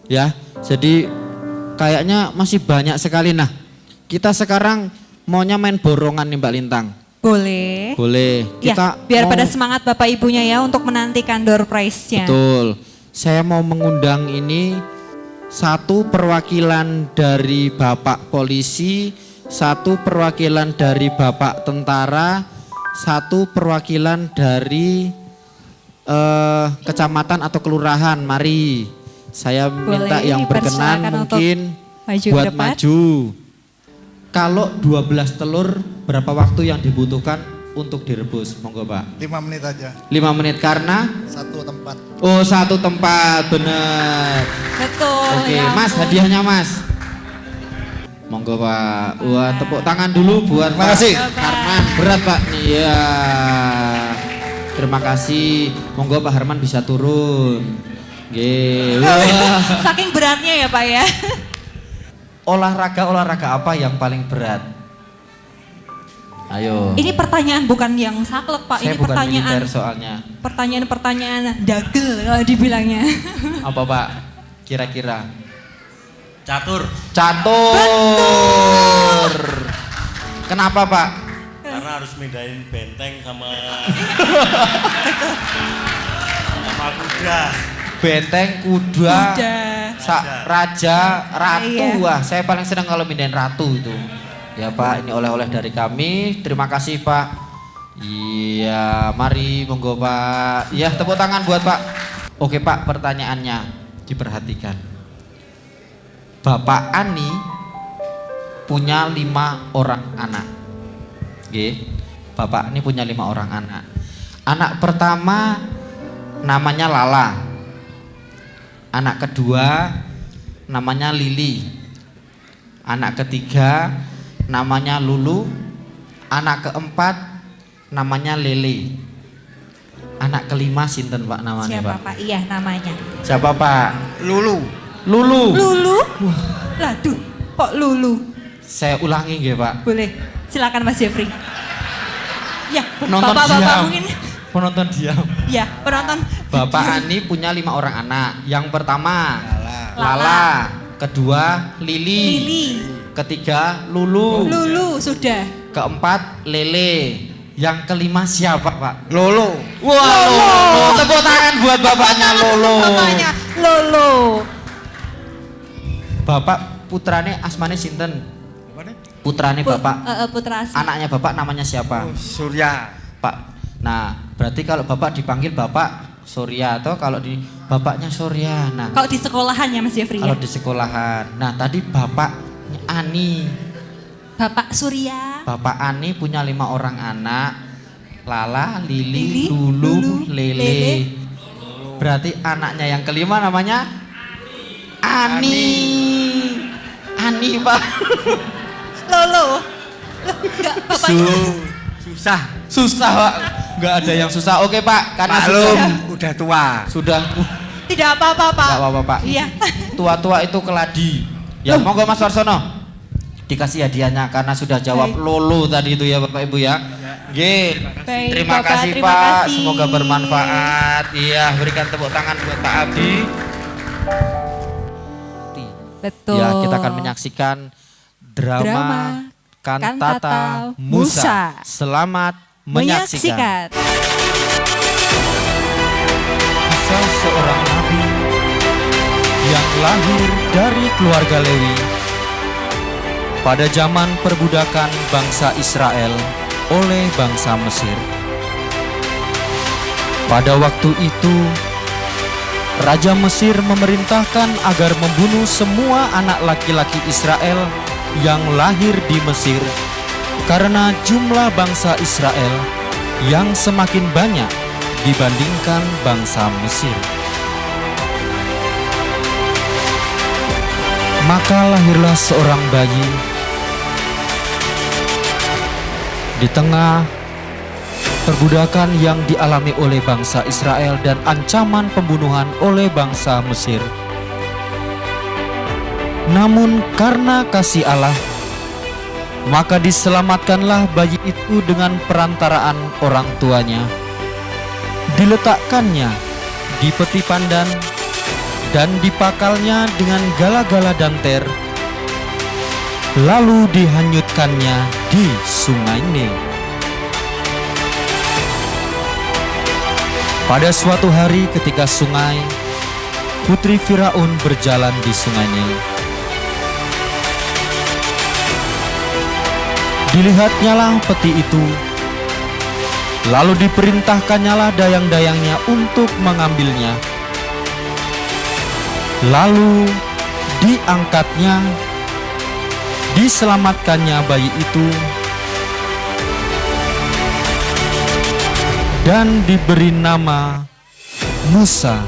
Speaker 3: Ya, jadi kayaknya masih banyak sekali. Nah, kita sekarang maunya main borongan nih Mbak Lintang.
Speaker 2: Boleh.
Speaker 3: Boleh.
Speaker 2: Ya, biar pada semangat Bapak Ibunya ya untuk menantikan door prize-nya.
Speaker 3: Betul. Saya mau mengundang ini satu perwakilan dari Bapak Polisi, satu perwakilan dari Bapak Tentara, satu perwakilan dari kecamatan atau kelurahan. Mari, saya minta yang berkenan mungkin buat maju. Kalau 12 telur berapa waktu yang dibutuhkan untuk direbus? Monggo Pak.
Speaker 12: 5 menit aja.
Speaker 3: 5 menit karena?
Speaker 12: Satu tempat.
Speaker 3: Oh, satu tempat, bener.
Speaker 2: Betul.
Speaker 3: Oke,
Speaker 2: ya
Speaker 3: Mas,
Speaker 2: ampun.
Speaker 3: hadiahnya Mas. Monggo Pak. Wah, tepuk tangan dulu buat
Speaker 12: Terima kasih.
Speaker 3: Harman. Berat Pak. Iya. Terima kasih. Monggo Pak Harman bisa turun. Nggih. Wah.
Speaker 2: Saking beratnya ya Pak ya.
Speaker 3: Olahraga apa yang paling berat? Ayo.
Speaker 2: Ini pertanyaan bukan yang saklek Pak,
Speaker 3: Saya
Speaker 2: ini
Speaker 3: bukan
Speaker 2: pertanyaan.
Speaker 3: militer soalnya.
Speaker 2: Pertanyaan dagel kalau dibilangnya.
Speaker 3: Apa Pak? Kira-kira?
Speaker 13: Catur.
Speaker 3: Catur. Kenapa Pak?
Speaker 13: Karena harus mindahin benteng sama kuda.
Speaker 3: Benteng, kuda. Raja, ratu.
Speaker 2: Iya.
Speaker 3: Wah, saya paling senang kalau mindahin ratu itu. Ya Pak, ini oleh-oleh dari kami. Terima kasih Pak. Iya, mari monggo Pak. Ya, tepuk tangan buat Pak. Oke Pak, pertanyaannya diperhatikan. Bapak Ani punya 5 orang anak. Oke, Bapak Ani punya 5 orang anak. Anak pertama namanya Lala. Anak kedua namanya Lili. Anak ketiga namanya Lulu. Anak keempat namanya Lele. Anak kelima sinten Pak namanya
Speaker 2: Siapa
Speaker 3: Pak?
Speaker 2: Pak? Iya namanya.
Speaker 3: Siapa Pak?
Speaker 12: Lulu.
Speaker 3: Lulu.
Speaker 2: Lulu? Laduh, kok Lulu?
Speaker 3: Saya ulangi nggih Pak.
Speaker 2: Boleh, silakan Mas Jeffrey. Ya,
Speaker 3: Penonton
Speaker 2: Bapak-bapak
Speaker 3: diam.
Speaker 2: mungkin.
Speaker 3: Penonton diam.
Speaker 2: Ya, penonton.
Speaker 3: Bapak Ani punya 5 orang anak. Yang pertama Lala. Kedua Lili.
Speaker 2: Lili.
Speaker 3: Ketiga Lulu.
Speaker 2: Lulu sudah.
Speaker 3: Keempat Lele. Yang kelima siapa Pak?
Speaker 12: Lolo.
Speaker 3: Wah, Lolo. Tepuk tangan buat bapaknya Lolo.
Speaker 2: Bapaknya Lolo.
Speaker 3: Bapak putrane asmane sinten? Putrane Bapak.
Speaker 2: Putra Asih.
Speaker 3: Anaknya Bapak namanya siapa?
Speaker 12: Surya.
Speaker 3: Pak. Nah, berarti kalau Bapak dipanggil Bapak Surya atau kalau di bapaknya Surya. Nah,
Speaker 2: Kalau di sekolahan ya Mas Jeffrey
Speaker 3: kalau
Speaker 2: ya?
Speaker 3: di sekolahan. Nah, tadi Bapaknya Ani.
Speaker 2: Bapak Surya.
Speaker 3: Bapak Ani punya 5 orang anak. Lala,
Speaker 2: Lili,
Speaker 3: Lili, Lulu, Lele. Berarti anaknya yang kelima namanya Ani. Ani Pak.
Speaker 2: Lolo. Enggak, bapaknya.
Speaker 3: Susah Pak. Enggak ada yang susah. Oke Pak, karena
Speaker 12: Udah tua.
Speaker 3: sudah
Speaker 2: Tidak apa-apa Pak.
Speaker 3: enggak apa-apa Pak.
Speaker 2: Iya.
Speaker 3: Tua-tua itu keladi. Ya, monggo Mas Warsono. Dikasih hadiahnya karena sudah jawab Lolo tadi itu ya Bapak Ibu ya. Nggih.
Speaker 2: Baik,
Speaker 3: Terima
Speaker 2: Bapak,
Speaker 3: kasih
Speaker 2: terima
Speaker 3: Pak,
Speaker 2: kasih.
Speaker 3: semoga bermanfaat. Iya, berikan tepuk tangan buat Pak Abdi.
Speaker 2: Betul.
Speaker 3: Ya, kita akan menyaksikan drama Kantata Musa. Selamat menyaksikan. Kisah seorang nabi yang lahir dari keluarga Lewi pada zaman perbudakan bangsa Israel oleh bangsa Mesir. Pada waktu itu, Raja Mesir memerintahkan agar membunuh semua anak laki-laki Israel yang lahir di Mesir karena jumlah bangsa Israel yang semakin banyak dibandingkan bangsa Mesir. Maka lahirlah seorang bayi di tengah perbudakan yang dialami oleh bangsa Israel dan ancaman pembunuhan oleh bangsa Mesir. Namun karena kasih Allah, Maka diselamatkanlah bayi itu dengan perantaraan orang tuanya. Diletakkannya di peti pandan dan dipakalnya dengan gala-gala danter, lalu dihanyutkannya di sungai Nil. Pada suatu hari ketika sungai, putri Firaun berjalan di sungai Nil. Dilihatnyalah peti itu, lalu diperintahkannyalah dayang-dayangnya untuk mengambilnya. Lalu diangkatnya, diselamatkannya bayi itu, dan diberi nama Musa,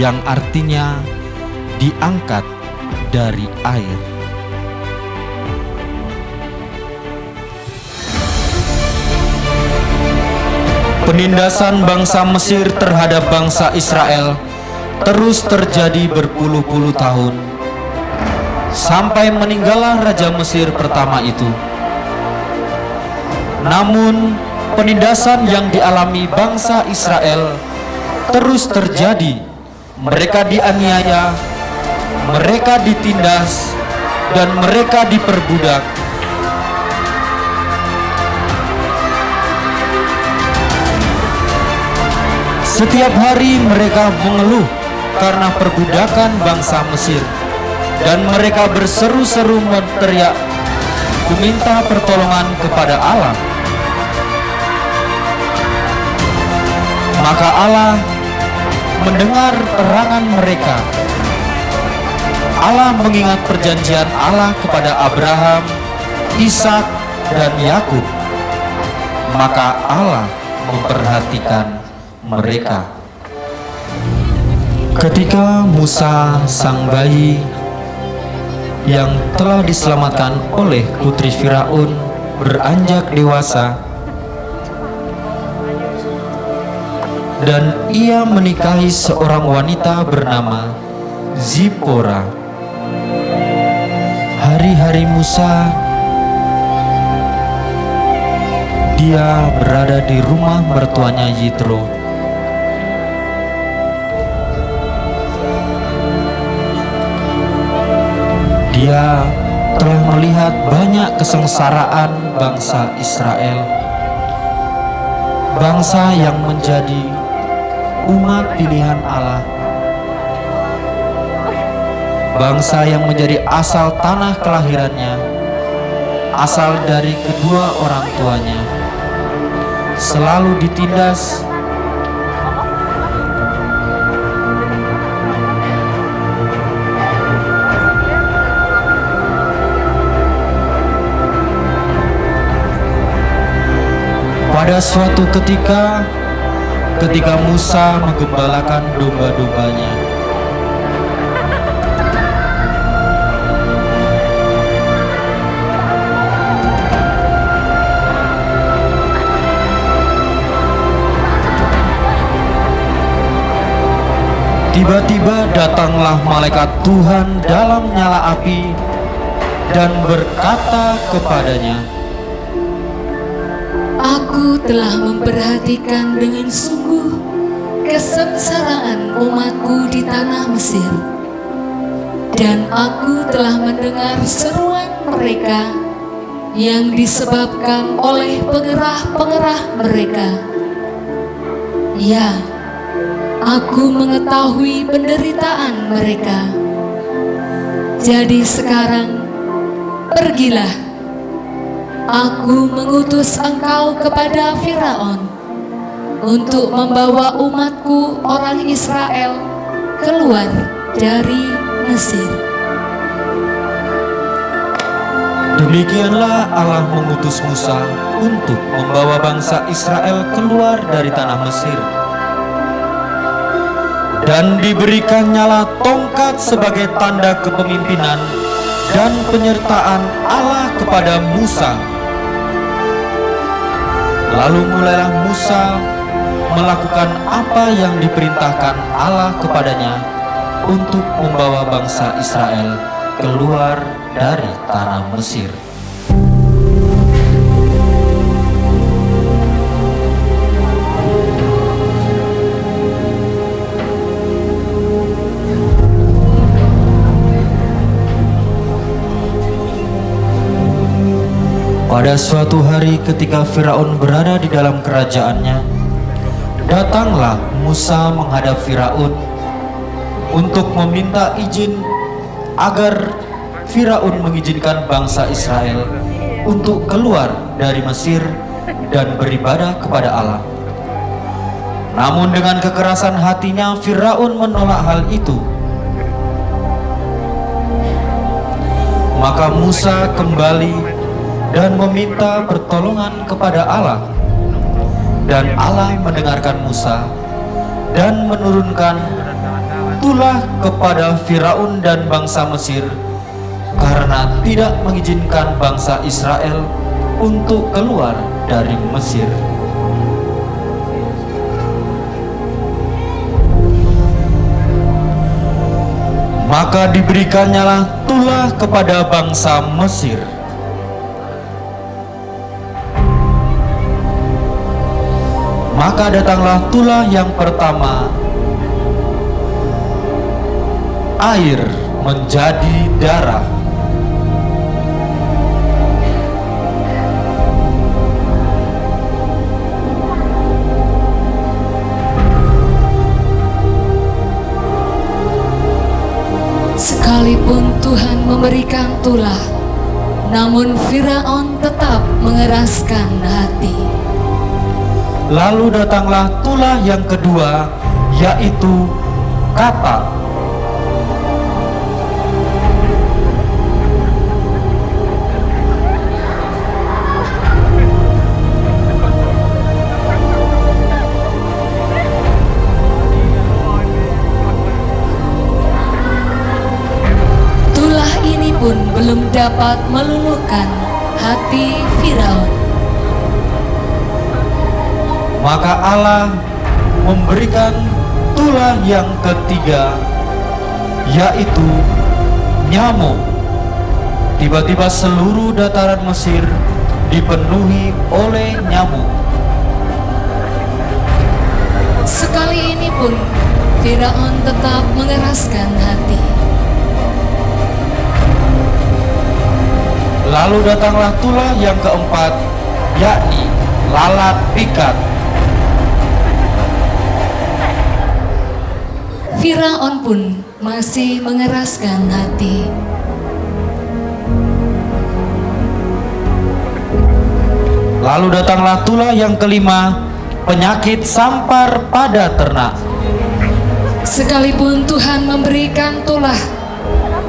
Speaker 3: yang artinya diangkat dari air. Penindasan bangsa Mesir terhadap bangsa Israel terus terjadi berpuluh-puluh tahun, sampai meninggallah Raja Mesir pertama itu. Namun, penindasan yang dialami bangsa Israel terus terjadi. Mereka dianiaya, mereka ditindas, dan mereka diperbudak. Setiap hari mereka mengeluh karena perbudakan bangsa Mesir, dan mereka berseru-seru berteriak meminta pertolongan kepada Allah. Maka Allah mendengar terangan mereka. Allah mengingat perjanjian Allah kepada Abraham, Ishak, dan Yakub. Maka Allah memperhatikan mereka. Ketika Musa, sang bayi yang telah diselamatkan oleh putri Firaun, beranjak dewasa dan ia menikahi seorang wanita bernama Zipora. Hari-hari Musa, dia berada di rumah mertuanya Yitro. Dia telah melihat banyak kesengsaraan bangsa Israel, bangsa yang menjadi umat pilihan Allah, bangsa yang menjadi asal tanah kelahirannya, asal dari kedua orang tuanya, selalu ditindas, pada suatu ketika Musa menggembalakan domba-dombanya, tiba-tiba datanglah malaikat Tuhan dalam nyala api dan berkata kepadanya,
Speaker 7: Aku telah memperhatikan dengan sungguh kesengsaraan umatku di tanah Mesir, dan aku telah mendengar seruan mereka yang disebabkan oleh pengerah-pengerah mereka. Ya, aku mengetahui penderitaan mereka. Jadi sekarang, pergilah. Aku mengutus engkau kepada Firaun untuk membawa umatku orang Israel keluar dari Mesir.
Speaker 3: Demikianlah Allah mengutus Musa untuk membawa bangsa Israel keluar dari tanah Mesir. Dan diberikannya tongkat sebagai tanda kepemimpinan dan penyertaan Allah kepada Musa. Lalu mulailah Musa melakukan apa yang diperintahkan Allah kepadanya untuk membawa bangsa Israel keluar dari tanah Mesir. Pada suatu hari ketika Firaun berada di dalam kerajaannya, datanglah Musa menghadap Firaun untuk meminta izin agar Firaun mengizinkan bangsa Israel untuk keluar dari Mesir dan beribadah kepada Allah. Namun dengan kekerasan hatinya Firaun menolak hal itu. Maka Musa kembali dan meminta pertolongan kepada Allah. Dan Allah mendengarkan Musa dan menurunkan tulah kepada Firaun dan bangsa Mesir karena tidak mengizinkan bangsa Israel untuk keluar dari Mesir. Maka diberikannya tulah kepada bangsa Mesir. Maka datanglah tulah yang pertama, air menjadi darah.
Speaker 7: Sekalipun Tuhan memberikan tulah, namun Firaun tetap mengeraskan hati.
Speaker 3: Lalu datanglah tulah yang kedua, yaitu katak.
Speaker 7: Tulah ini pun belum dapat meluluhkan hati Firaun.
Speaker 3: Maka Allah memberikan tulah yang ketiga, yaitu nyamuk. Tiba-tiba seluruh dataran Mesir dipenuhi oleh nyamuk.
Speaker 7: Sekali ini pun Firaun tetap mengeraskan hati.
Speaker 3: Lalu datanglah tulah yang keempat, yakni lalat pikat.
Speaker 7: Firaun pun masih mengeraskan hati.
Speaker 3: Lalu datanglah tulah yang kelima, penyakit sampar pada ternak.
Speaker 7: Sekalipun Tuhan memberikan tulah,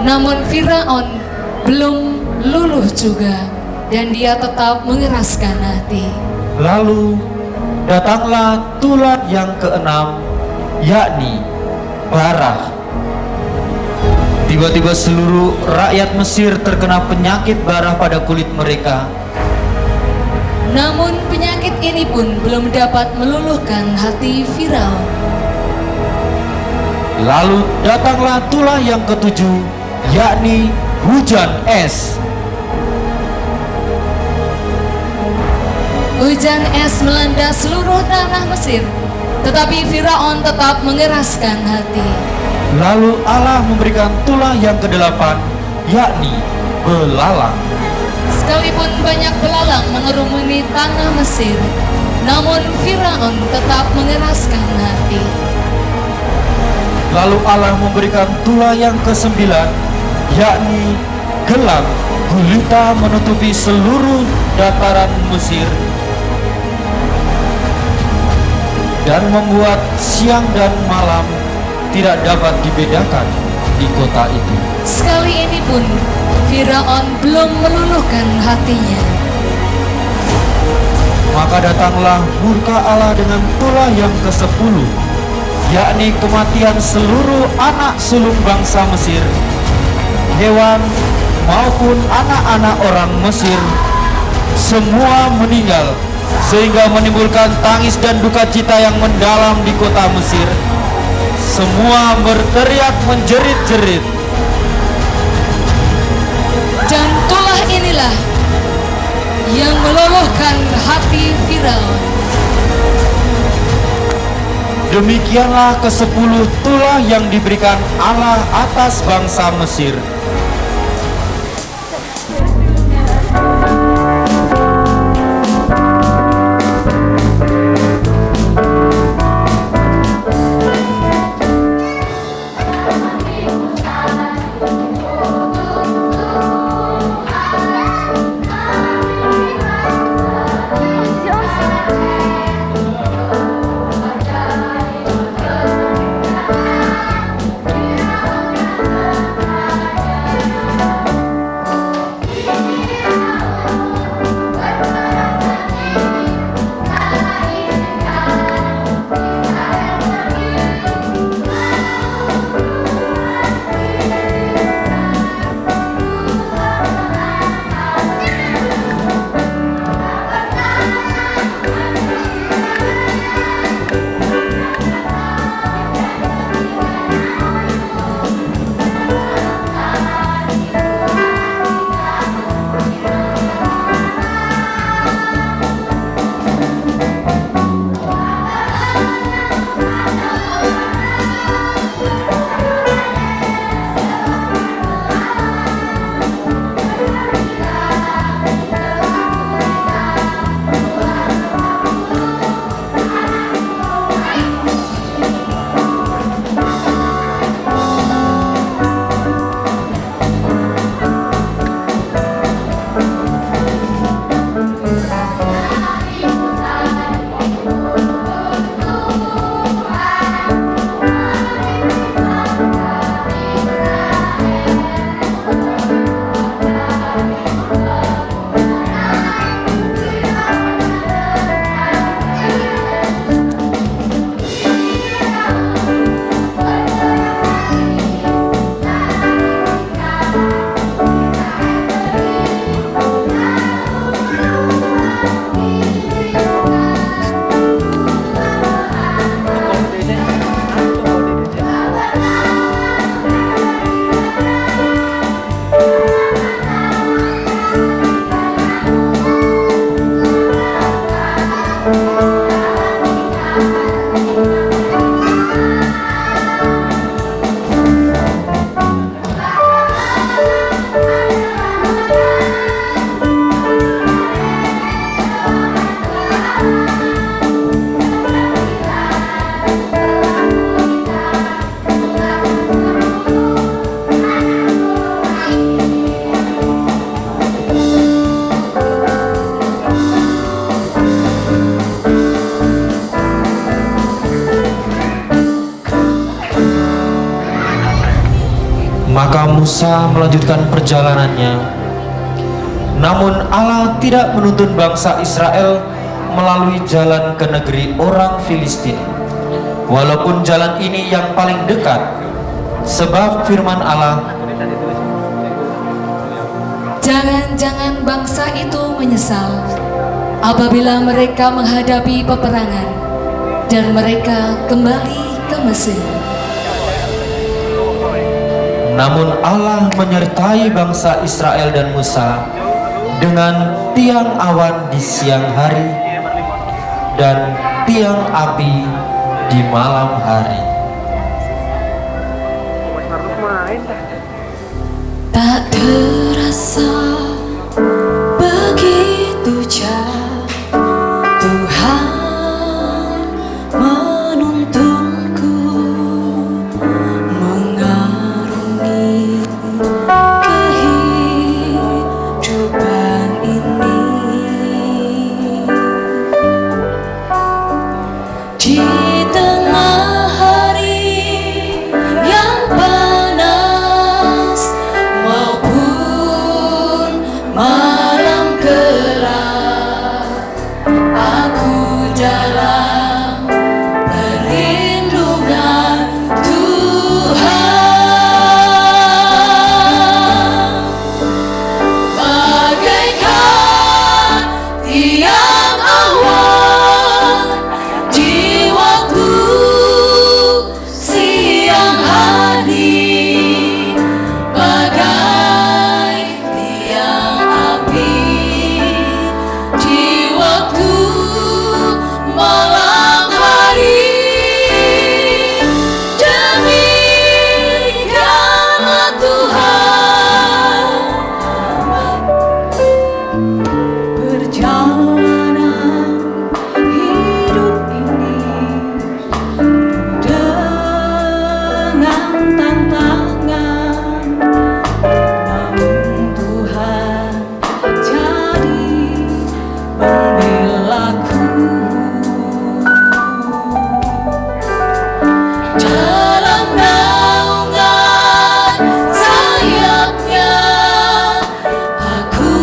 Speaker 7: namun Firaun belum luluh juga, dan dia tetap mengeraskan hati.
Speaker 3: Lalu datanglah tulah yang keenam, yakni barah. Tiba-tiba seluruh rakyat Mesir terkena penyakit barah pada kulit mereka.
Speaker 7: Namun penyakit ini pun belum dapat meluluhkan hati Firaun.
Speaker 3: Lalu datanglah tulah yang ketujuh, yakni hujan es.
Speaker 7: Hujan es melanda seluruh tanah Mesir, tetapi Firaun tetap mengeraskan hati.
Speaker 3: Lalu Allah memberikan tulah yang kedelapan, yakni belalang.
Speaker 7: Sekalipun banyak belalang mengerumuni tanah Mesir, namun Firaun tetap mengeraskan hati.
Speaker 3: Lalu Allah memberikan tulah yang kesembilan, yakni gelap gulita menutupi seluruh dataran Mesir dan membuat siang dan malam tidak dapat dibedakan di kota itu.
Speaker 7: Sekali ini pun Firaun belum meluluhkan hatinya.
Speaker 3: Maka datanglah murka Allah dengan tulah yang ke-10, yakni kematian seluruh anak sulung bangsa Mesir, hewan maupun anak-anak orang Mesir, semua meninggal, sehingga menimbulkan tangis dan duka cita yang mendalam di kota Mesir. Semua berteriak menjerit-jerit.
Speaker 7: Dan tulah inilah yang meluluhkan hati Firaun.
Speaker 3: Demikianlah ke-10 tulah yang diberikan Allah atas bangsa Mesir. Maka Musa melanjutkan perjalanannya. Namun Allah tidak menuntun bangsa Israel melalui jalan ke negeri orang Filistin, walaupun jalan ini yang paling dekat, sebab firman Allah,
Speaker 7: jangan-jangan bangsa itu menyesal apabila mereka menghadapi peperangan dan mereka kembali ke Mesir.
Speaker 3: Namun Allah menyertai bangsa Israel dan Musa dengan tiang awan di siang hari dan tiang api di malam hari.
Speaker 7: Tak terasa begitu jauh Tuhan menuntunku mengarungi kehidupan ini. Di tengah hari yang panas maupun malam gelap, aku dalam perlindungan Tuhan. Bagaikan tiang awan di waktu siang hari, bagai tiang api di waktu malam hari. Demikianlah Tuhan perjalanan hidup ini dengan tantangan, namun Tuhan jadi pembelaku. Dalam naungan sayapnya aku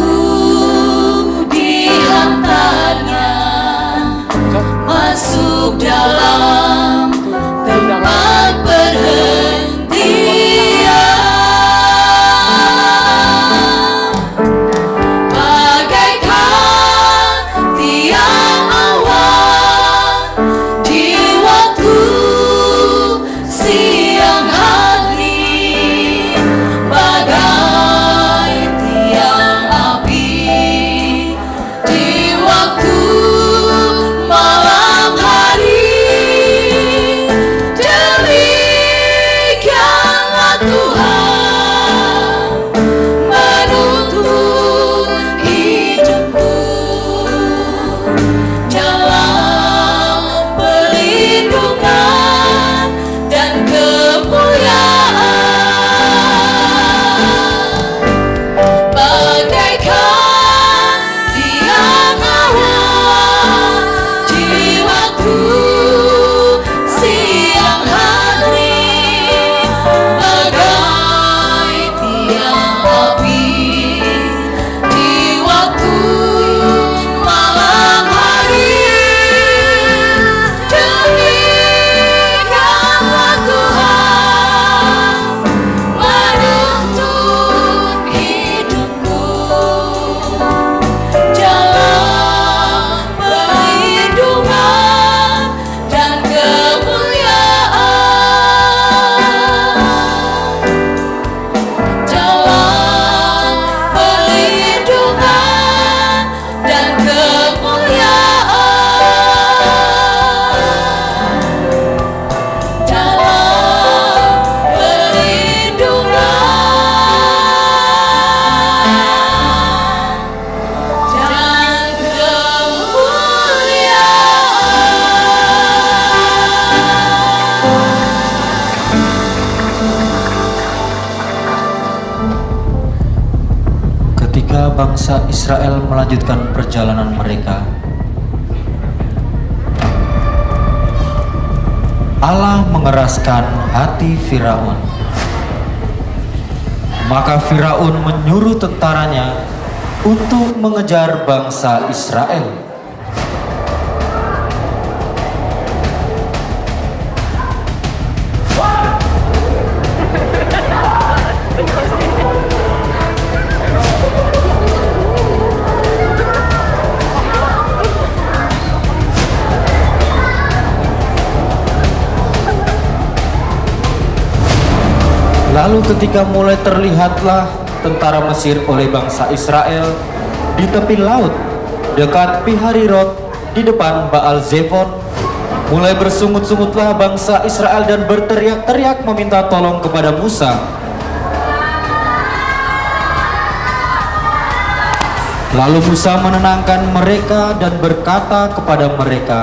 Speaker 7: dihantarnya masuk dalam tempat perhentian. Bagaikan tiang awan di waktu siang hari, bagai tiang api di waktu malam hari. Demikianlah Tuhan menuntun hidupku dalam perlindungan dan kemuliaan. Bagaikan tiang awan di waktu siang hari, bagai tiang api di waktu malam hari. Demikianlah Tuhan menuntun hidupku dalam perlindungan dan kemuliaan. Dalam perlindungan dan kemuliaan. Dalam perlindungan dan
Speaker 3: Ketika bangsa Israel melanjutkan perjalanan mereka, Allah mengeraskan hati Firaun Maka Firaun menyuruh tentaranya untuk mengejar bangsa Israel. Lalu ketika mulai terlihatlah tentara Mesir oleh bangsa Israel di tepi laut dekat Pihahirot di depan Baal Zefon, mulai bersungut-sungutlah bangsa Israel dan berteriak-teriak meminta tolong kepada Musa. Lalu Musa menenangkan mereka dan berkata kepada mereka,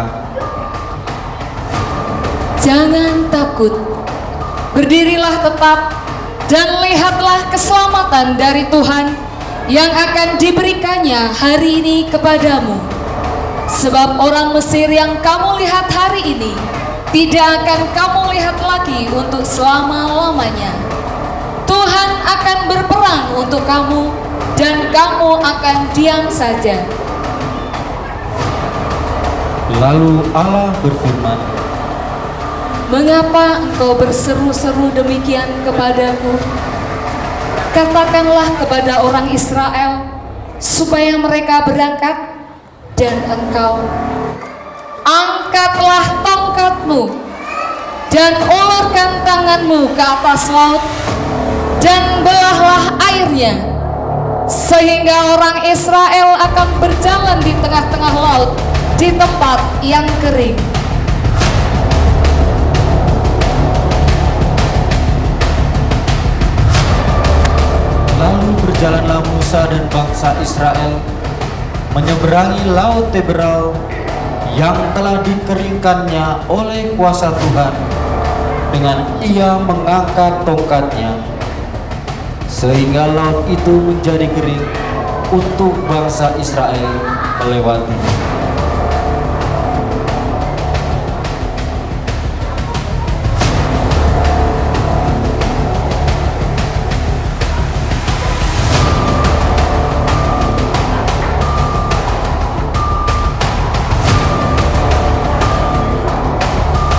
Speaker 7: "Jangan takut, berdirilah tetap dan lihatlah keselamatan dari Tuhan yang akan diberikannya hari ini kepadamu. Sebab orang Mesir yang kamu lihat hari ini tidak akan kamu lihat lagi untuk selama-lamanya. Tuhan akan berperang untuk kamu dan kamu akan diam saja."
Speaker 3: Lalu Allah berfirman,
Speaker 7: "Mengapa engkau berseru-seru demikian kepadaku? Katakanlah kepada orang Israel supaya mereka berangkat, dan engkau angkatlah tongkatmu dan ulurkan tanganmu ke atas laut dan belahlah airnya, sehingga orang Israel akan berjalan di tengah-tengah laut di tempat yang kering."
Speaker 3: Lalu berjalanlah Musa dan bangsa Israel menyeberangi laut Teberau yang telah dikeringkannya oleh kuasa Tuhan dengan ia mengangkat tongkatnya, sehingga laut itu menjadi kering untuk bangsa Israel melewati.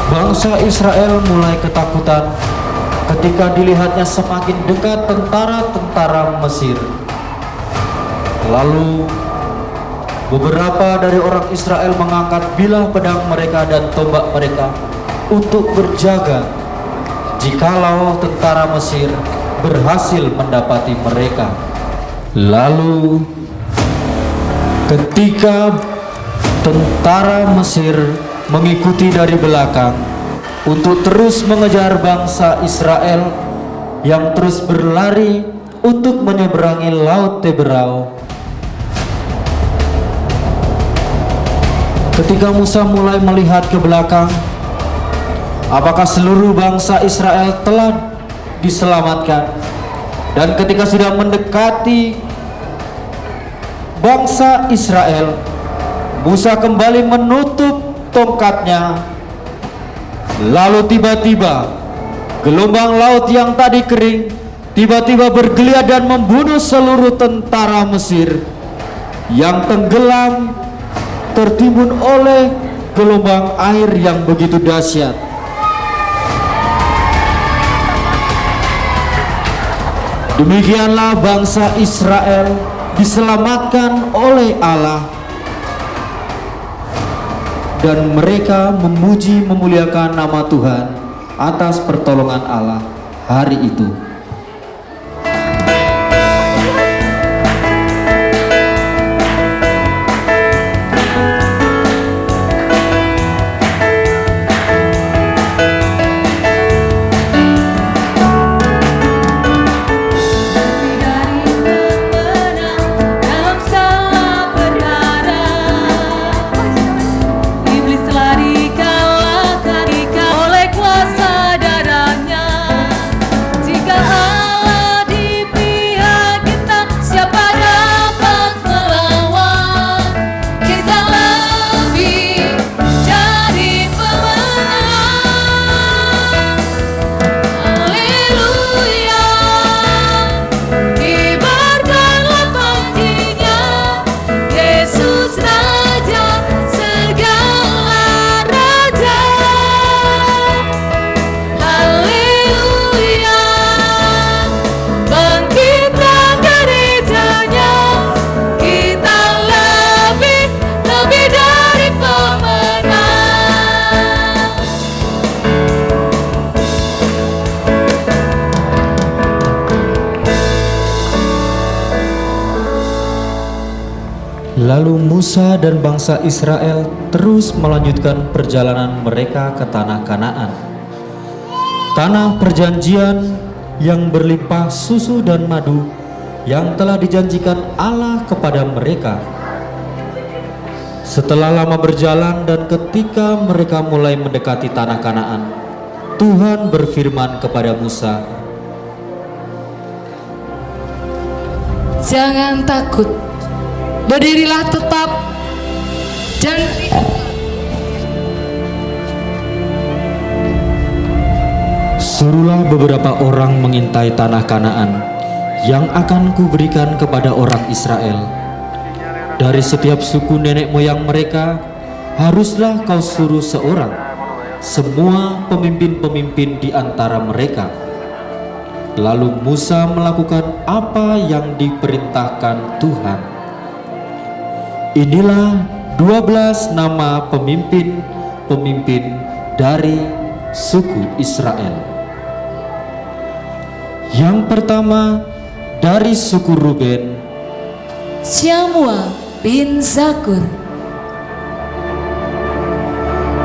Speaker 3: Bangsa Israel mulai ketakutan ketika dilihatnya semakin dekat tentara-tentara Mesir. Lalu beberapa dari orang Israel mengangkat bilah pedang mereka dan tombak mereka untuk berjaga jikalau tentara Mesir berhasil mendapati mereka. Lalu ketika tentara Mesir mengikuti dari belakang untuk terus mengejar bangsa Israel yang terus berlari untuk menyeberangi laut Teberau. Ketika Musa mulai melihat ke belakang, apakah seluruh bangsa Israel telah diselamatkan, dan ketika sudah mendekati bangsa Israel, Musa kembali menutup tongkatnya. Lalu tiba-tiba gelombang laut yang tadi kering tiba-tiba bergeliat dan membunuh seluruh tentara Mesir yang tenggelam tertimbun oleh gelombang air yang begitu dahsyat. Demikianlah bangsa Israel diselamatkan oleh Allah, dan mereka memuji memuliakan nama Tuhan atas pertolongan Allah hari itu.
Speaker 7: Jika
Speaker 3: Lalu Musa dan bangsa Israel terus melanjutkan perjalanan mereka ke tanah Kanaan, tanah perjanjian yang berlimpah susu dan madu yang telah dijanjikan Allah kepada mereka. Setelah lama berjalan dan ketika mereka mulai mendekati tanah Kanaan, Tuhan berfirman kepada Musa,
Speaker 7: "Jangan takut, berdirilah tetap dan
Speaker 3: suruhlah beberapa orang mengintai tanah Kanaan yang akan kuberikan kepada orang Israel. Dari setiap suku nenek moyang mereka haruslah kau suruh seorang, semua pemimpin-pemimpin di antara mereka." Lalu Musa melakukan apa yang diperintahkan Tuhan. Inilah 12 nama pemimpin-pemimpin dari suku Israel. Yang pertama dari suku Ruben,
Speaker 7: Syamua bin Zakur.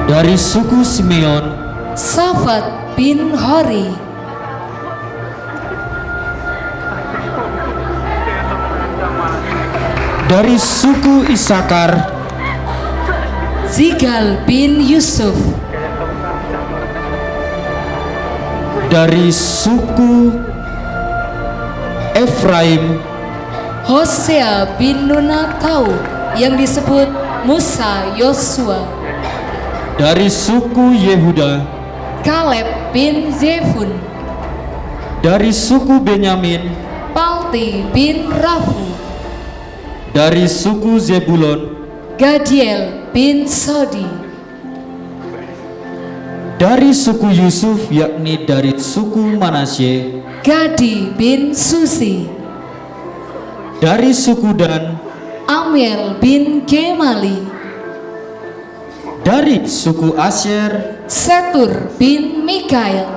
Speaker 3: Dari suku Simeon,
Speaker 7: Safat bin Hori.
Speaker 3: dari suku Isakar,
Speaker 7: Zigal bin Yusuf.
Speaker 3: Dari suku Efraim,
Speaker 7: Hosea bin Nunatau yang disebut Musa Yosua.
Speaker 3: Dari suku Yehuda,
Speaker 7: Kaleb bin Jefun.
Speaker 3: Dari suku Benyamin,
Speaker 7: Palti bin Rafu.
Speaker 3: Dari suku Zebulon,
Speaker 7: Gadiel bin Sodi.
Speaker 3: Dari suku Yusuf, yakni dari suku Manasye,
Speaker 7: Gadi bin Susi.
Speaker 3: Dari suku Dan,
Speaker 7: Amiel bin Gemali.
Speaker 3: Dari suku Asyer,
Speaker 7: Setur bin Mikael.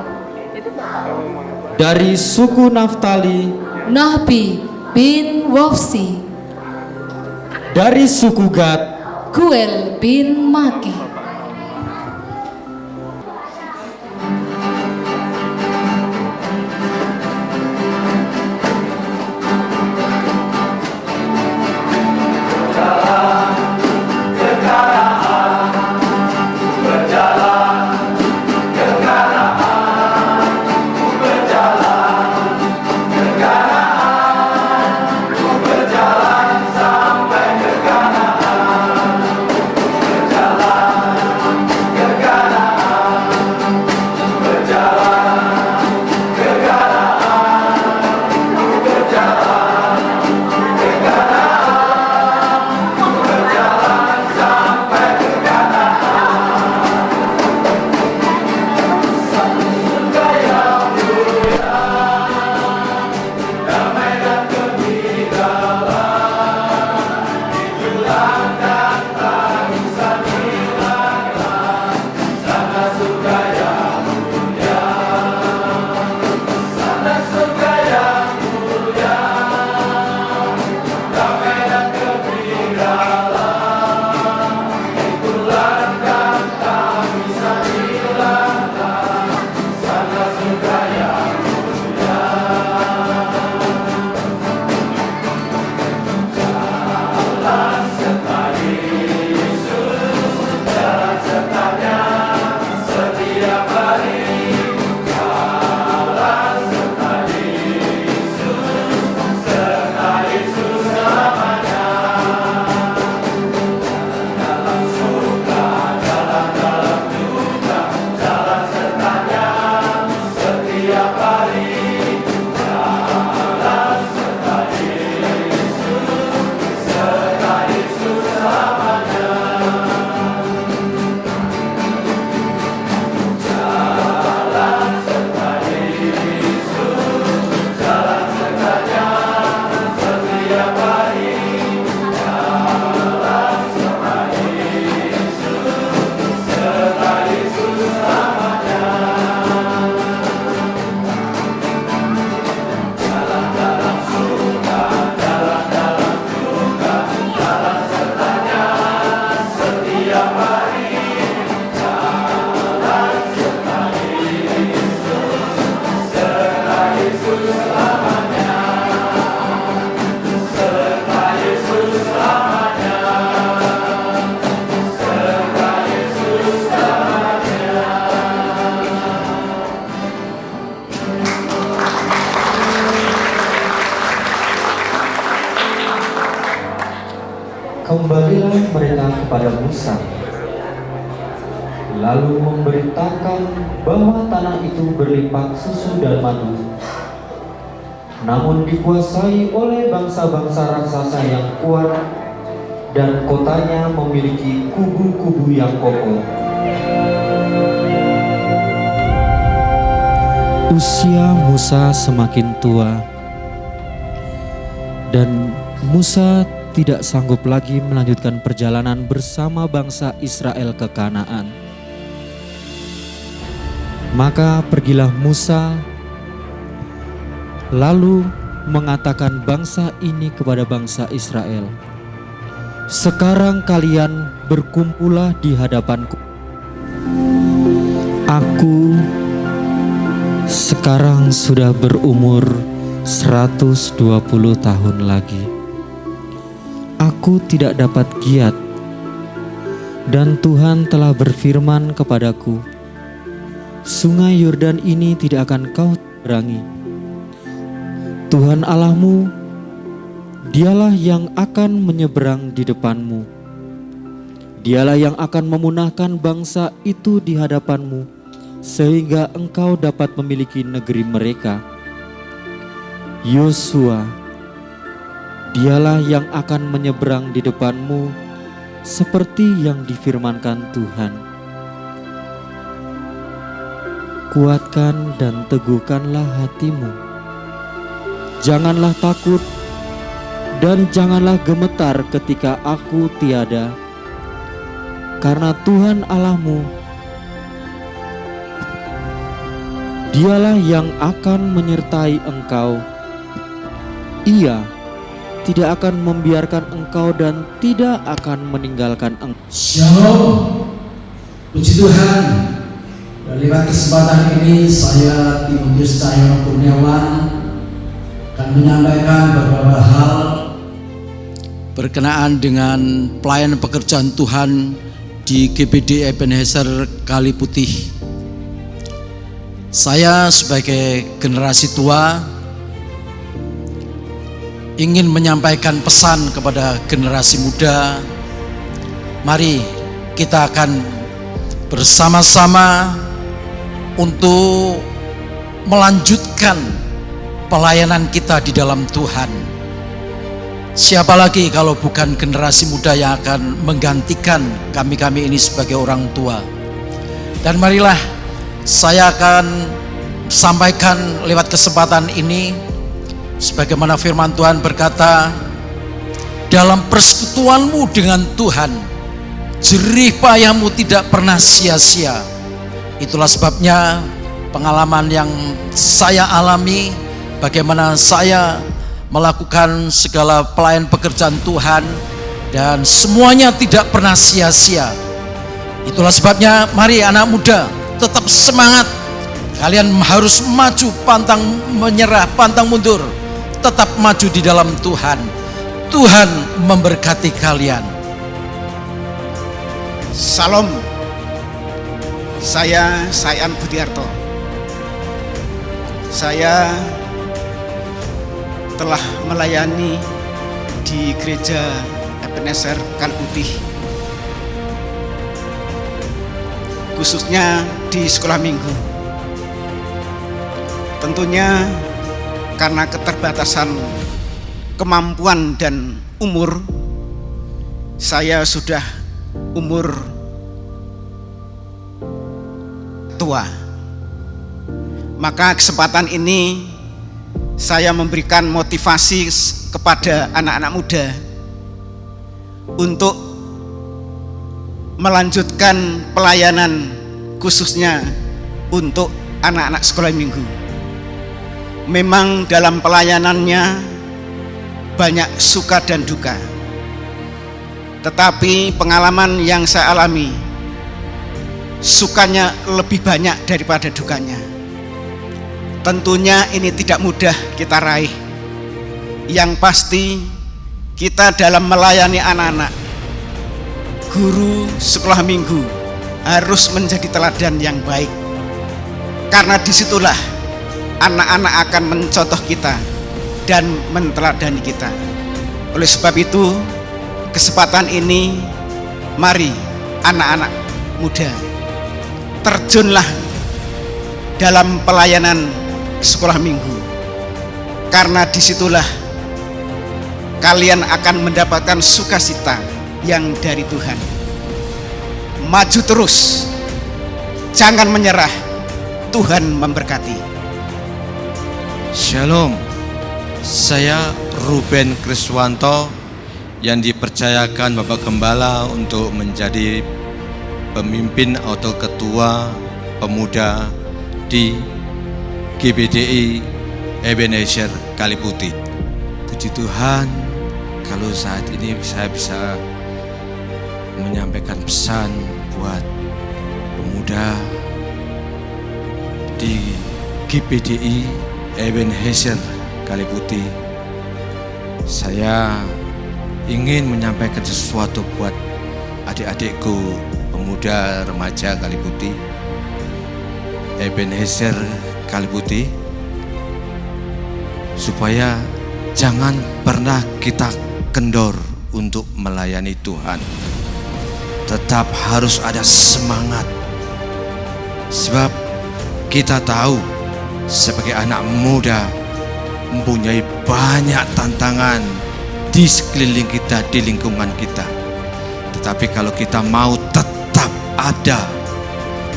Speaker 3: Dari suku Naftali,
Speaker 7: Nahbi bin Wofsi.
Speaker 3: Dari suku Gad,
Speaker 7: Guel bin Maki.
Speaker 3: kembalilah mereka kepada Musa, lalu memberitakan bahwa tanah itu berlimpah susu dan madu, namun dikuasai oleh bangsa-bangsa raksasa yang kuat, dan kotanya memiliki kubu-kubu yang kokoh. Usia Musa semakin tua, dan Musa tidak sanggup lagi melanjutkan perjalanan bersama bangsa Israel ke Kanaan. Maka pergilah Musa, lalu mengatakan bangsa ini kepada bangsa Israel, "Sekarang kalian berkumpullah di hadapanku. Aku sekarang sudah berumur 120 tahun lagi. Aku tidak dapat giat, dan Tuhan telah berfirman kepadaku, Sungai Yordan ini tidak akan kau seberangi. Tuhan Allahmu, Dialah yang akan menyeberang di depanmu. Dialah yang akan memunahkan bangsa itu di hadapanmu, sehingga engkau dapat memiliki negeri mereka. Yosua, Dialah yang akan menyeberang di depanmu seperti yang difirmankan Tuhan. Kuatkan dan teguhkanlah hatimu. Janganlah takut dan janganlah gemetar ketika aku tiada, karena Tuhan Allahmu, Dialah yang akan menyertai engkau. Ia tidak akan membiarkan engkau dan tidak akan meninggalkan engkau."
Speaker 14: Shalom, puji Tuhan. Dan lewat kesempatan ini saya Timotius Cahyono Kurniawan akan menyampaikan beberapa hal
Speaker 1: berkenaan dengan pelayanan pekerjaan Tuhan di GBD Ebenezer Kali Putih. Saya sebagai generasi tua ingin menyampaikan pesan kepada generasi muda. Mari kita akan bersama-sama untuk melanjutkan pelayanan kita di dalam Tuhan. Siapa lagi kalau bukan generasi muda yang akan menggantikan kami-kami ini sebagai orang tua. Dan marilah saya akan sampaikan lewat kesempatan ini, sebagaimana firman Tuhan berkata, dalam persekutuanmu dengan Tuhan, jerih payahmu tidak pernah sia-sia. Itulah sebabnya pengalaman yang saya alami, bagaimana saya melakukan segala pelayan pekerjaan Tuhan, dan semuanya tidak pernah sia-sia. Itulah sebabnya mari anak muda tetap semangat. Kalian harus maju, pantang menyerah, pantang mundur. Tetap maju di dalam Tuhan. Tuhan memberkati kalian.
Speaker 15: Salam. Saya Sayan Budiarto. Saya telah melayani di Gereja Ebenezer Kali Putih, khususnya di sekolah minggu. Tentunya karena keterbatasan kemampuan dan umur, saya sudah umur tua. Maka kesempatan ini saya memberikan motivasi kepada anak-anak muda untuk melanjutkan pelayanan, khususnya untuk anak-anak sekolah minggu. Memang dalam pelayanannya banyak suka dan duka, tetapi pengalaman yang saya alami, sukanya lebih banyak daripada dukanya. Tentunya ini tidak mudah kita raih. Yang pasti kita dalam melayani anak-anak, guru sekolah minggu harus menjadi teladan yang baik, karena disitulah anak-anak akan mencontoh kita dan menteladani kita. Oleh sebab itu, kesempatan ini, mari anak-anak muda, terjunlah dalam pelayanan sekolah minggu, karena disitulah kalian akan mendapatkan sukacita yang dari Tuhan. Maju terus, jangan menyerah, Tuhan memberkati.
Speaker 16: Shalom, saya Ruben Kriswanto yang dipercayakan Bapak Gembala untuk menjadi pemimpin atau ketua pemuda di GBDI Ebenezer Kaliputih. Puji Tuhan, kalau saat ini saya bisa menyampaikan pesan buat pemuda di GBDI Ebenezer Kaliputih. Saya ingin menyampaikan sesuatu buat adik-adikku pemuda remaja Kaliputih, Ebenezer Kaliputih, supaya jangan pernah kita kendor untuk melayani Tuhan. Tetap harus ada semangat, sebab kita tahu sebagai anak muda mempunyai banyak tantangan di sekeliling kita, di lingkungan kita. Tetapi kalau kita mau tetap ada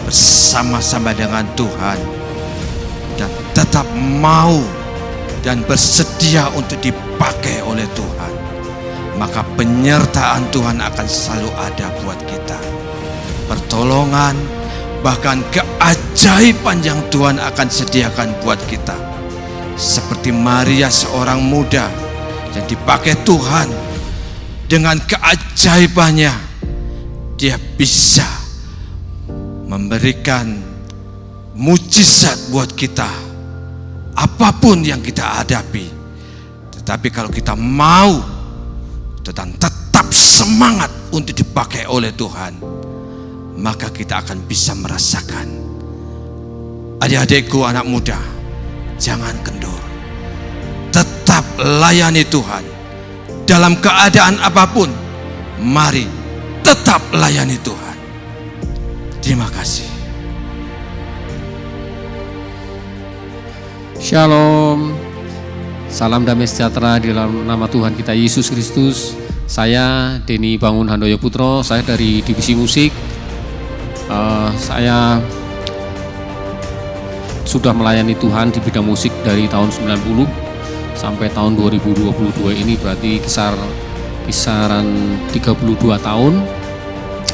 Speaker 16: bersama-sama dengan Tuhan dan tetap mau dan bersedia untuk dipakai oleh Tuhan, maka penyertaan Tuhan akan selalu ada buat kita. Pertolongan, bahkan keajaiban yang Tuhan akan sediakan buat kita. Seperti Maria, seorang muda yang dipakai Tuhan, dengan keajaibannya dia bisa memberikan mujizat buat kita apapun yang kita hadapi. Tetapi kalau kita mau dan tetap semangat untuk dipakai oleh Tuhan, maka kita akan bisa merasakan. Adik-adikku anak muda, jangan kendor, tetap layani Tuhan dalam keadaan apapun. Mari tetap layani Tuhan. Terima kasih.
Speaker 17: Shalom, salam damai sejahtera di dalam nama Tuhan kita Yesus Kristus. Saya Denny Bangun Handoyo Putro, saya dari divisi musik. Saya sudah melayani Tuhan di bidang musik dari tahun 90 sampai tahun 2022 ini, berarti kisaran 32 tahun.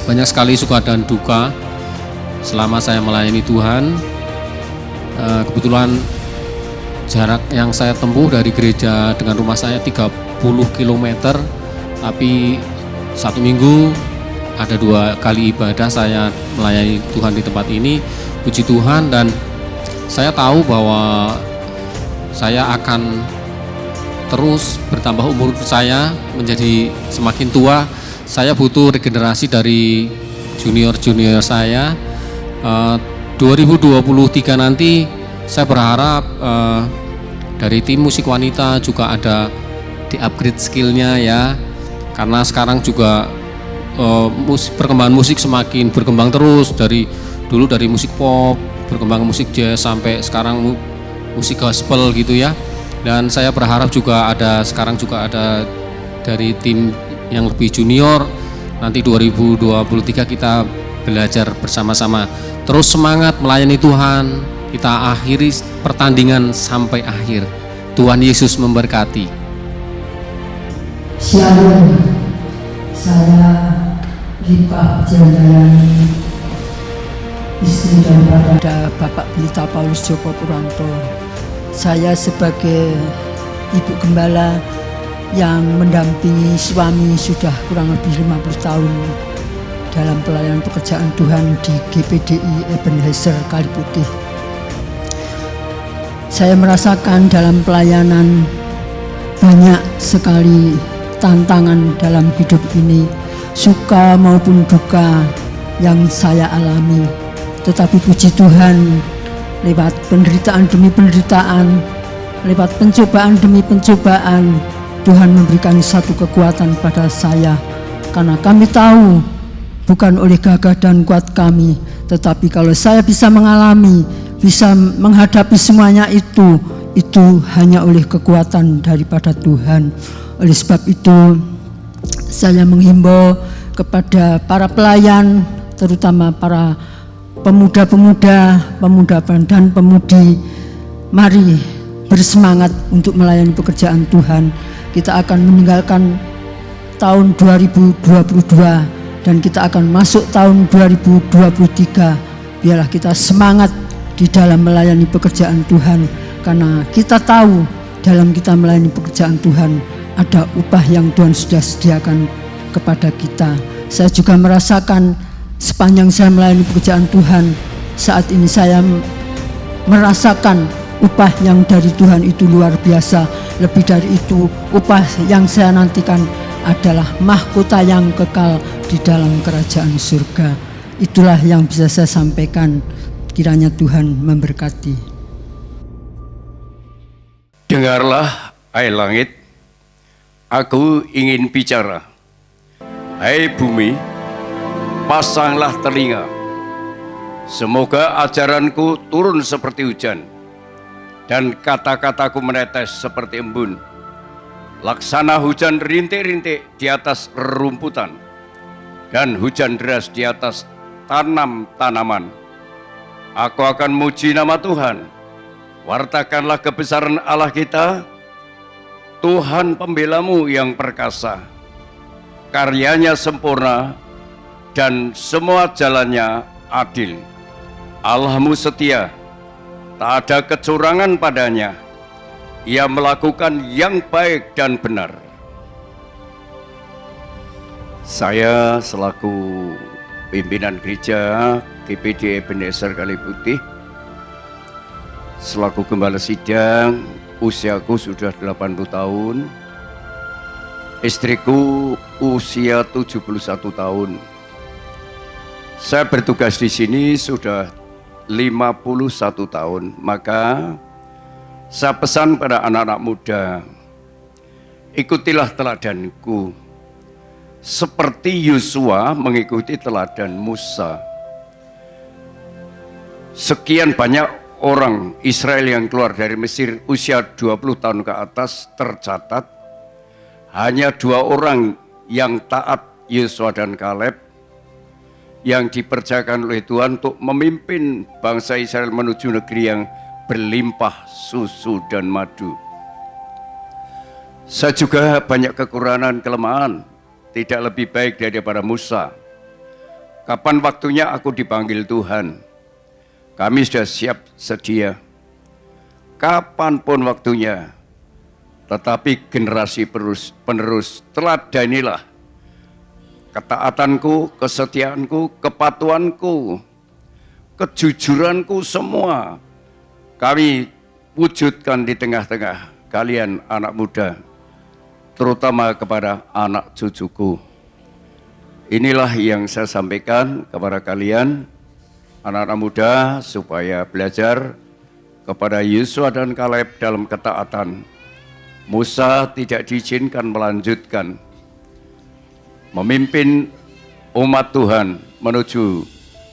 Speaker 17: Banyak sekali suka dan duka selama saya melayani Tuhan. Kebetulan jarak yang saya tempuh dari gereja dengan rumah saya 30 km, tapi satu minggu ada 2 kali ibadah saya melayani Tuhan di tempat ini. Puji Tuhan, dan saya tahu bahwa saya akan terus bertambah umur saya, menjadi semakin tua. Saya butuh regenerasi dari junior-junior saya. 2023 nanti saya berharap dari tim musik wanita juga ada di-upgrade skillnya ya, karena sekarang juga perkembangan musik semakin berkembang terus. Dari dulu dari musik pop berkembang ke musik jazz sampai sekarang musik gospel gitu ya. Dan saya berharap juga sekarang juga ada dari tim yang lebih junior. Nanti 2023 kita belajar bersama-sama. Terus semangat melayani Tuhan. Kita akhiri pertandingan sampai akhir. Tuhan Yesus memberkati.
Speaker 18: Shalom, saya Ripah Jandayani, istri daripada Bapak Pelita Paulus Joko Purwanto. Saya sebagai ibu gembala yang mendampingi suami sudah kurang lebih 50 tahun dalam pelayanan pekerjaan Tuhan di GBDI Ebenezer Kaliputih. Saya merasakan dalam pelayanan banyak sekali tantangan dalam hidup ini, suka maupun duka yang saya alami. Tetapi puji Tuhan, lewat penderitaan demi penderitaan, lewat pencobaan demi pencobaan, Tuhan memberikan satu kekuatan pada saya Karena kami tahu bukan oleh gagah dan kuat kami, tetapi kalau saya bisa mengalami, bisa menghadapi semuanya itu hanya oleh kekuatan daripada Tuhan. Oleh sebab itu saya menghimbau kepada para pelayan, terutama para pemuda-pemuda, pemuda dan pemudi, mari bersemangat untuk melayani pekerjaan Tuhan. Kita akan meninggalkan tahun 2022 dan kita akan masuk tahun 2023. Biarlah kita semangat di dalam melayani pekerjaan Tuhan, karena kita tahu dalam kita melayani pekerjaan Tuhan ada upah yang Tuhan sudah sediakan kepada kita. Saya juga merasakan sepanjang saya melayani pekerjaan Tuhan, saat ini saya merasakan upah yang dari Tuhan itu luar biasa. Lebih dari itu, upah yang saya nantikan adalah mahkota yang kekal di dalam kerajaan surga. Itulah yang bisa saya sampaikan. Kiranya Tuhan memberkati.
Speaker 10: Dengarlah, hai langit, aku ingin bicara. Hai bumi, pasanglah telinga. Semoga ajaranku turun seperti hujan, dan kata-kataku menetes seperti embun. Laksana hujan rintik-rintik di atas rerumputan, dan hujan deras di atas tanaman. Aku akan muji nama Tuhan. Wartakanlah kebesaran Allah kita, Tuhan pembelamu yang perkasa. Karyanya sempurna dan semua jalannya adil. Allahmu setia, tak ada kecurangan padanya. Ia melakukan yang baik dan benar. Saya selaku pimpinan gereja GPD Ebenezer Kaliputih, selaku gembala sidang, usiaku sudah 80 tahun, istriku usia 71 tahun. Saya bertugas di sini sudah 51 tahun, maka saya pesan pada anak-anak muda, ikutilah teladanku, seperti Yosua mengikuti teladan Musa. Sekian banyak orang Israel yang keluar dari Mesir usia 20 tahun ke atas tercatat, hanya 2 orang yang taat, Yosua dan Kaleb, yang dipercayakan oleh Tuhan untuk memimpin bangsa Israel menuju negeri yang berlimpah susu dan madu. Saya juga banyak kekurangan, kelemahan, tidak lebih baik daripada Musa. Kapan waktunya aku dipanggil Tuhan? Kami sudah siap sedia. Kapanpun waktunya. Tetapi generasi penerus teladanilah ketaatanku, kesetiaanku, kepatuhanku, kejujuranku semua. Kami wujudkan di tengah-tengah kalian anak muda, terutama kepada anak cucuku. Inilah yang saya sampaikan kepada kalian, anak-anak muda, supaya belajar kepada Yosua dan Kaleb dalam ketaatan. Musa tidak diizinkan melanjutkan memimpin umat Tuhan menuju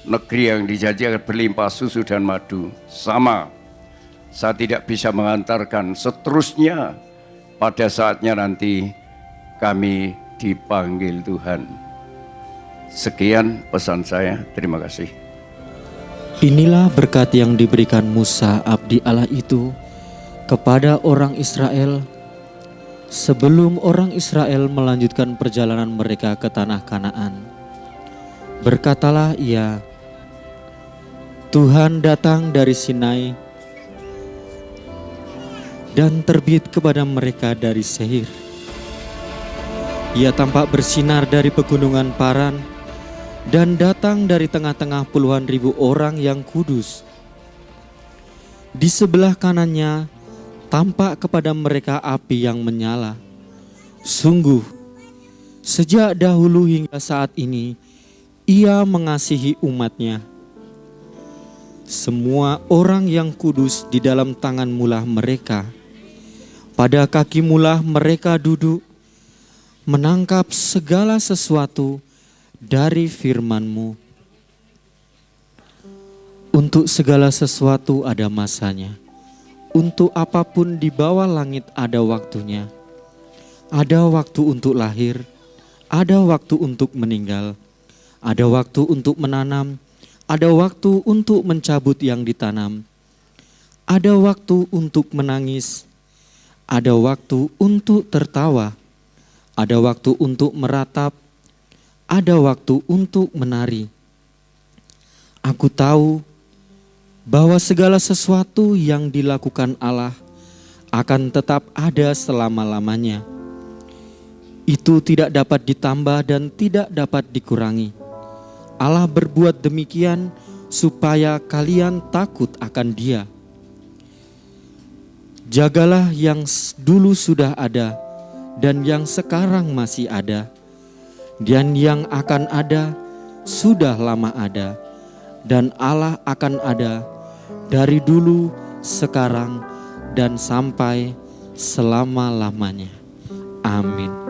Speaker 10: negeri yang dijanjikan berlimpah susu dan madu. Sama, saya tidak bisa mengantarkan seterusnya pada saatnya nanti kami dipanggil Tuhan. Sekian pesan saya, terima kasih.
Speaker 3: Inilah berkat yang diberikan Musa abdi Allah itu kepada orang Israel sebelum orang Israel melanjutkan perjalanan mereka ke tanah Kanaan. Berkatalah ia, Tuhan datang dari Sinai dan terbit kepada mereka dari Seir. Ia tampak bersinar dari pegunungan Paran dan datang dari tengah-tengah puluhan ribu orang yang kudus. Di sebelah kanannya tampak kepada mereka api yang menyala. Sungguh, sejak dahulu hingga saat ini, ia mengasihi umatnya. Semua orang yang kudus di dalam tangan mulah mereka. Pada kaki mulah mereka duduk, menangkap segala sesuatu dari firman-Mu. Untuk segala sesuatu ada masanya. Untuk apapun di bawah langit ada waktunya. Ada waktu untuk lahir, ada waktu untuk meninggal, ada waktu untuk menanam, ada waktu untuk mencabut yang ditanam, ada waktu untuk menangis, ada waktu untuk tertawa, ada waktu untuk meratap, ada waktu untuk menari. Aku tahu bahwa segala sesuatu yang dilakukan Allah akan tetap ada selama-lamanya. Itu tidak dapat ditambah dan tidak dapat dikurangi. Allah berbuat demikian supaya kalian takut akan Dia. Jagalah yang dulu sudah ada dan yang sekarang masih ada, dan yang akan ada sudah lama ada, dan Allah akan ada dari dulu, sekarang, dan sampai selama-lamanya. Amin.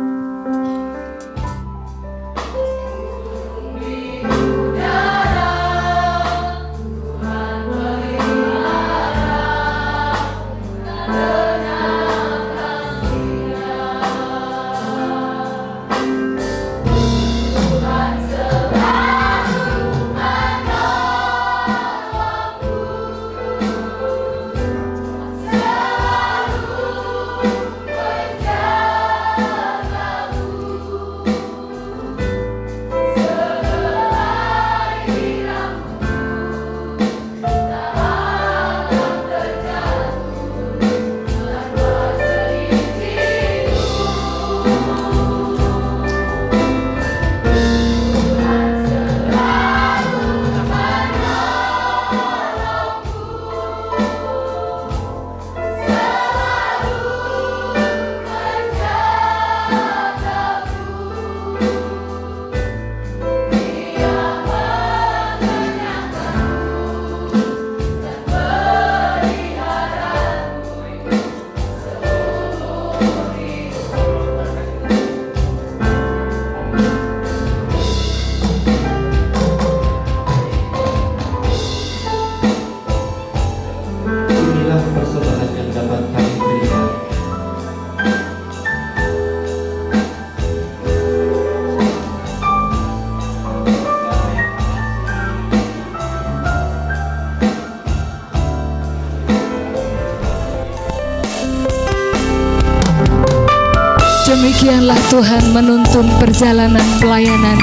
Speaker 7: Demikianlah Tuhan menuntun perjalanan pelayanan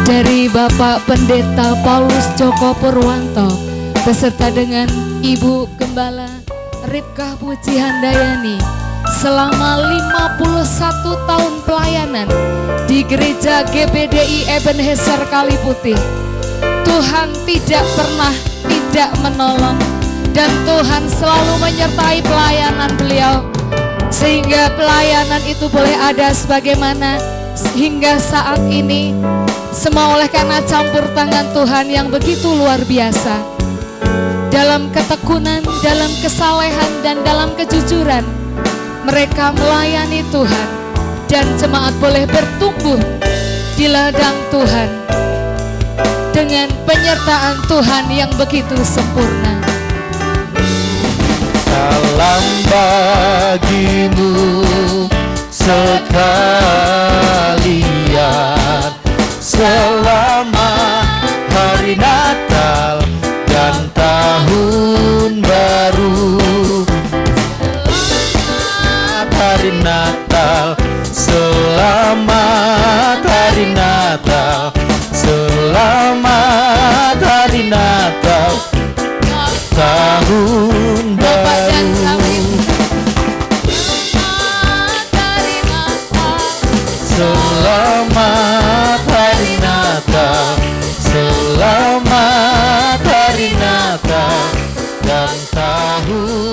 Speaker 7: dari Bapak Pendeta Paulus Joko Purwanto beserta dengan Ibu Gembala Ripkah Puji Handayani selama 51 tahun pelayanan di Gereja GBDI Ebenezer Kaliputih. Tuhan tidak pernah tidak menolong dan Tuhan selalu menyertai pelayanan beliau, sehingga pelayanan itu boleh ada sebagaimana hingga saat ini. Semua oleh karena campur tangan Tuhan yang begitu luar biasa. Dalam ketekunan, dalam kesalehan, dan dalam kejujuran mereka melayani Tuhan, dan jemaat boleh bertumbuh di ladang Tuhan dengan penyertaan Tuhan yang begitu sempurna.
Speaker 19: Salam bagimu sekalian, selamat hari Natal dan tahun baru. Selamat hari Natal, selamat hari Natal, selamat hari Natal, tahun baru. Selamat hari Natal, selamat hari Natal dan tahun